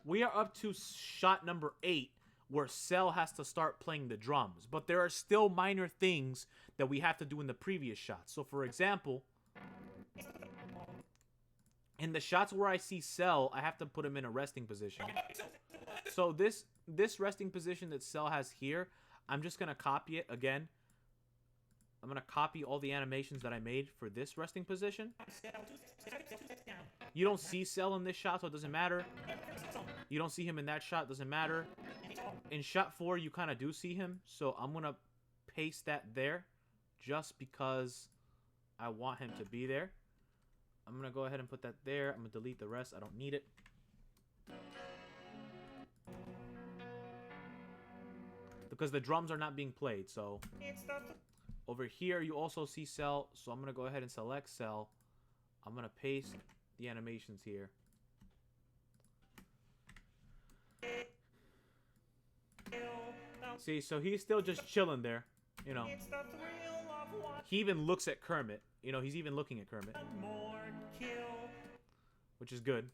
We are up to shot number 8, where Cell has to start playing the drums. But there are still minor things that we have to do in the previous shots. So, for example, in the shots where I see Cell, I have to put him in a resting position. So this resting position that Cell has here, I'm just going to copy it again. I'm going to copy all the animations that I made for this resting position. You don't see Cell in this shot, so it doesn't matter. You don't see him in that shot, doesn't matter. In shot 4, you kind of do see him, so I'm going to paste that there just because I want him to be there. I'm going to go ahead and put that there. I'm going to delete the rest. I don't need it. Because the drums are not being played, so... Over here, you also see Cell, so I'm going to go ahead and select Cell. I'm going to paste the animations here. See, so he's still just chilling there, you know. He even looks at Kermit. You know, he's even looking at Kermit. Which is good.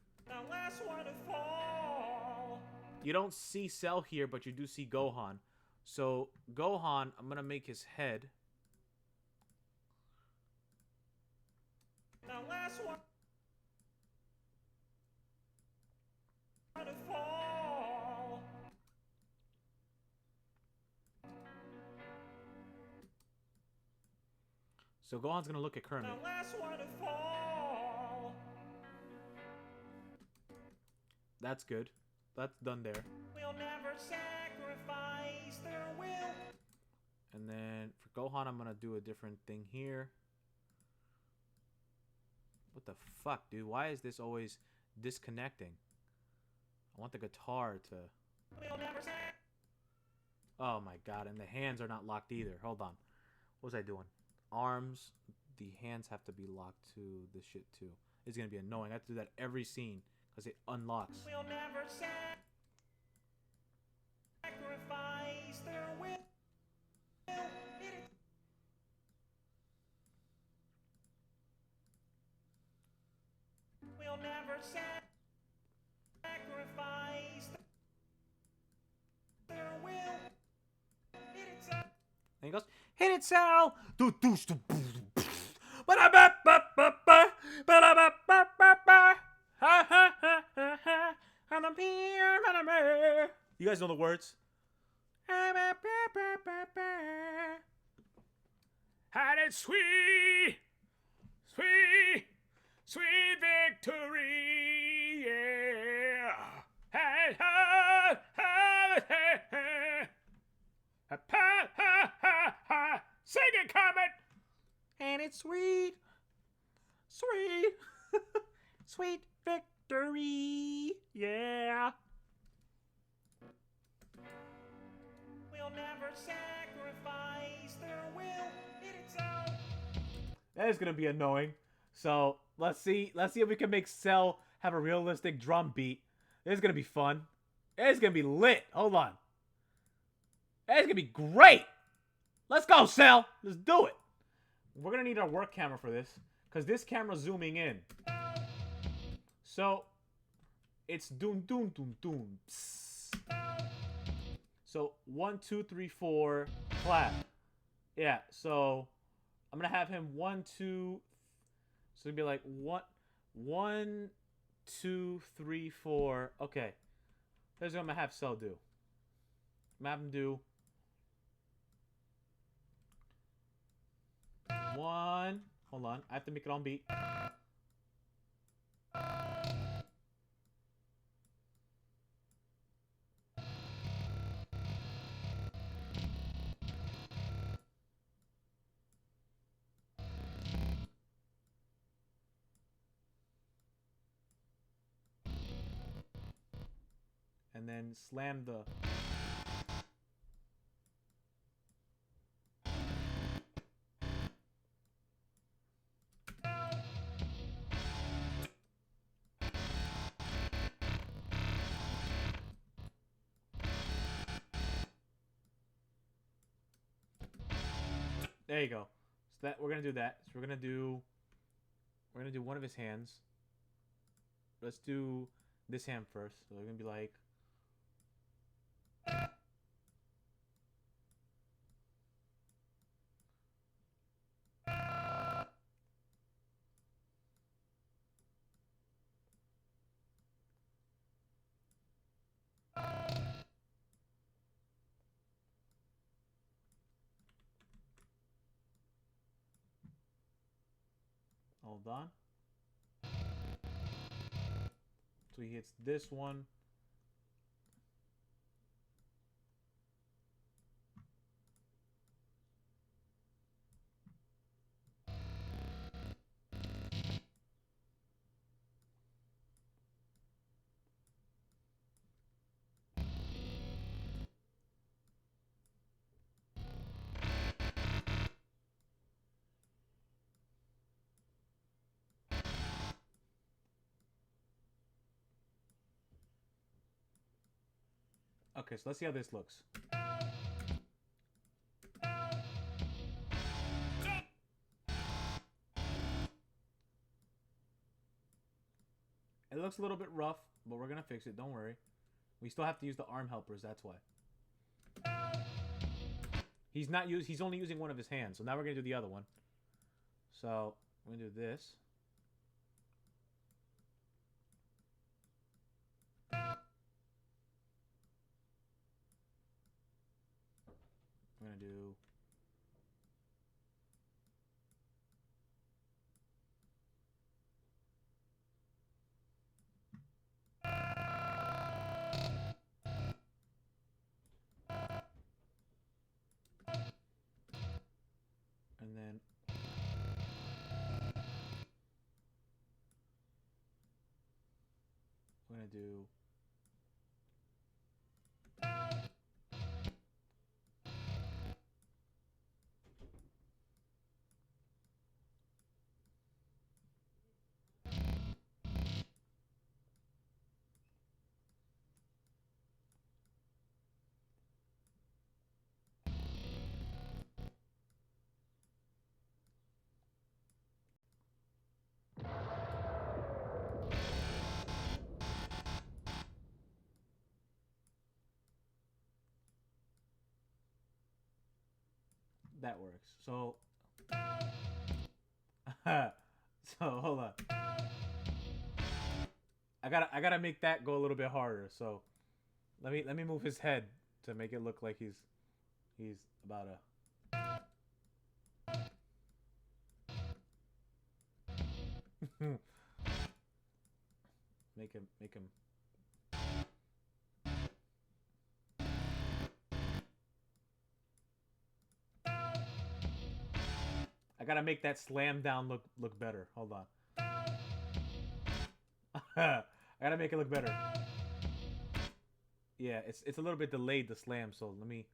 You don't see Cell here, but you do see Gohan. So, Gohan, I'm going to make his head. So Gohan's gonna look at Kermit. The last one to fall. That's good. That's done there. We'll never sacrifice their will. And then for Gohan, I'm gonna do a different thing here. What the fuck, dude? Why is this always disconnecting? I want the guitar to... We'll never Oh my god, and the hands are not locked either. Hold on. What was I doing? Arms. The hands have to be locked to this shit too. It's gonna be annoying. I have to do that every scene because it unlocks. We'll never sacrifice their will. We'll never sacrifice their will. And he goes, hit it, Sal! You guys know the words? Had it sweet, sweet, sweet victory, yeah. Had, ha, ha, ha, ha, ha, ha, ha, ha. Sing it, Kermit. And it's sweet, sweet, sweet victory, yeah. We'll never sacrifice their will. Itself. That is gonna be annoying. So let's see if we can make Cell have a realistic drum beat. This is gonna be fun. It's gonna be lit. Hold on. It's gonna be great. Let's go, Cell. Let's do it. We're gonna need our work camera for this, because this camera's zooming in. So it's doom doom doom doom. Psst. So 1, 2, 3, 4, clap. Yeah. So I'm gonna have him 1, 2. So it'd be like 1, 2, 3, 4. Okay. Here's what I'm gonna have Cell do. I'm gonna have him do 1. Hold on. I have to make it on beat. And then slam the... There you go. So that we're gonna do that. So we're gonna do one of his hands. Let's do this hand first. So we're gonna be like... Hold on. So he hits this one. Okay, so let's see how this looks. It looks a little bit rough, but we're gonna fix it. Don't worry. We still have to use the arm helpers. That's why. He's only using one of his hands. So now we're gonna do the other one. So we're gonna do this. We're gonna do And then we're gonna do that works. So so hold on. I gotta make that go a little bit harder. So let me move his head to make it look like he's about to. make him. I gotta make that slam down look better. Hold on. I gotta make it look better. Yeah, it's a little bit delayed, the slam, so let me.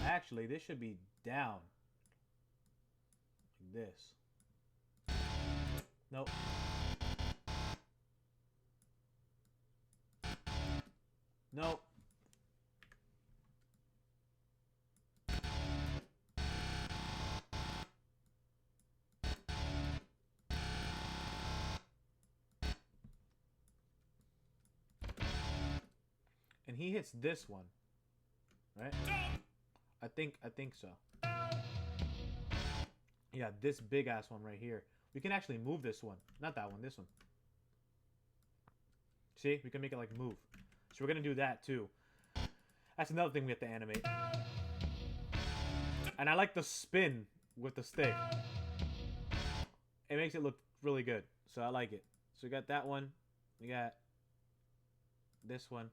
Actually, this should be down. Like this. Nope. Nope. And he hits this one. Right? I think so. Yeah, this big ass one right here. We can actually move this one. Not that one, this one. See? We can make it like move. So we're gonna do that too. That's another thing we have to animate. And I like the spin with the stick. It makes it look really good. So I like it. So we got that one. We got this one.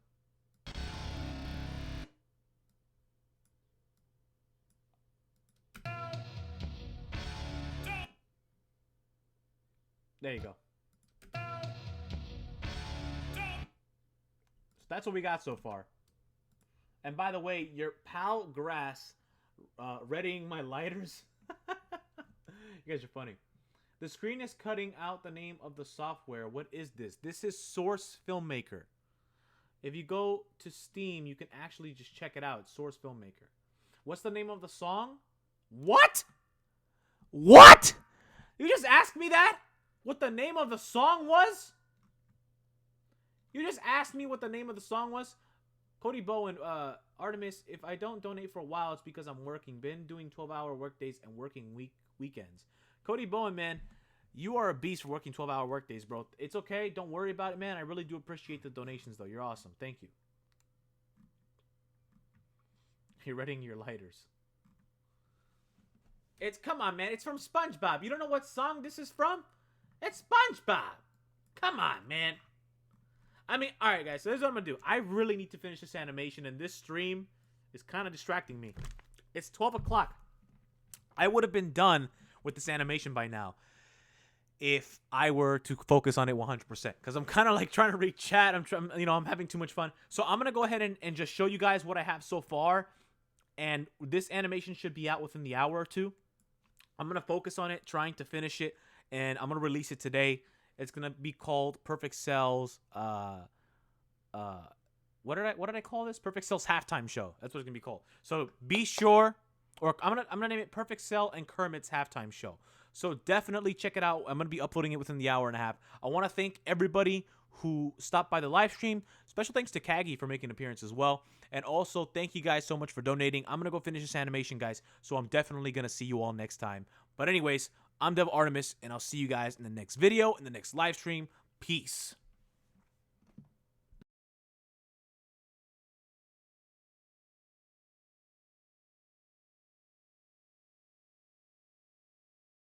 There you go. So that's what we got so far. And by the way, your pal Grass readying my lighters. You guys are funny. The screen is cutting out the name of the software. What is this? This is Source Filmmaker. If you go to Steam, you can actually just check it out. It's Source Filmmaker. What's the name of the song? What? What? You just asked me that? What the name of the song was? You just asked me what the name of the song was? Cody Bowen, Artemis, if I don't donate for a while, it's because I'm working. Been doing 12-hour workdays and working weekends. Cody Bowen, man, you are a beast for working 12-hour workdays, bro. It's okay. Don't worry about it, man. I really do appreciate the donations, though. You're awesome. Thank you. You're readying your lighters. Come on, man. It's from SpongeBob. You don't know what song this is from? It's SpongeBob. Come on, man. I mean, all right, guys. So this is what I'm going to do. I really need to finish this animation, and this stream is kind of distracting me. It's 12 o'clock. I would have been done with this animation by now if I were to focus on it 100%. Because I'm kind of like trying to read chat. I'm having too much fun. So I'm going to go ahead and just show you guys what I have so far. And this animation should be out within the hour or two. I'm going to focus on it, trying to finish it. And I'm going to release it today. It's going to be called Perfect Cell's, what did I call this? Perfect Cell's halftime show. That's what it's going to be called. So be sure, or I'm going to name it Perfect Cell and Kermit's halftime show. So definitely check it out. I'm going to be uploading it within the hour and a half. I want to thank everybody who stopped by the live stream. Special thanks to Kagi for making an appearance as well. And also, thank you guys so much for donating. I'm going to go finish this animation, guys. So I'm definitely going to see you all next time. But anyways, I'm Dev Artemis, and I'll see you guys in the next video, in the next live stream. Peace.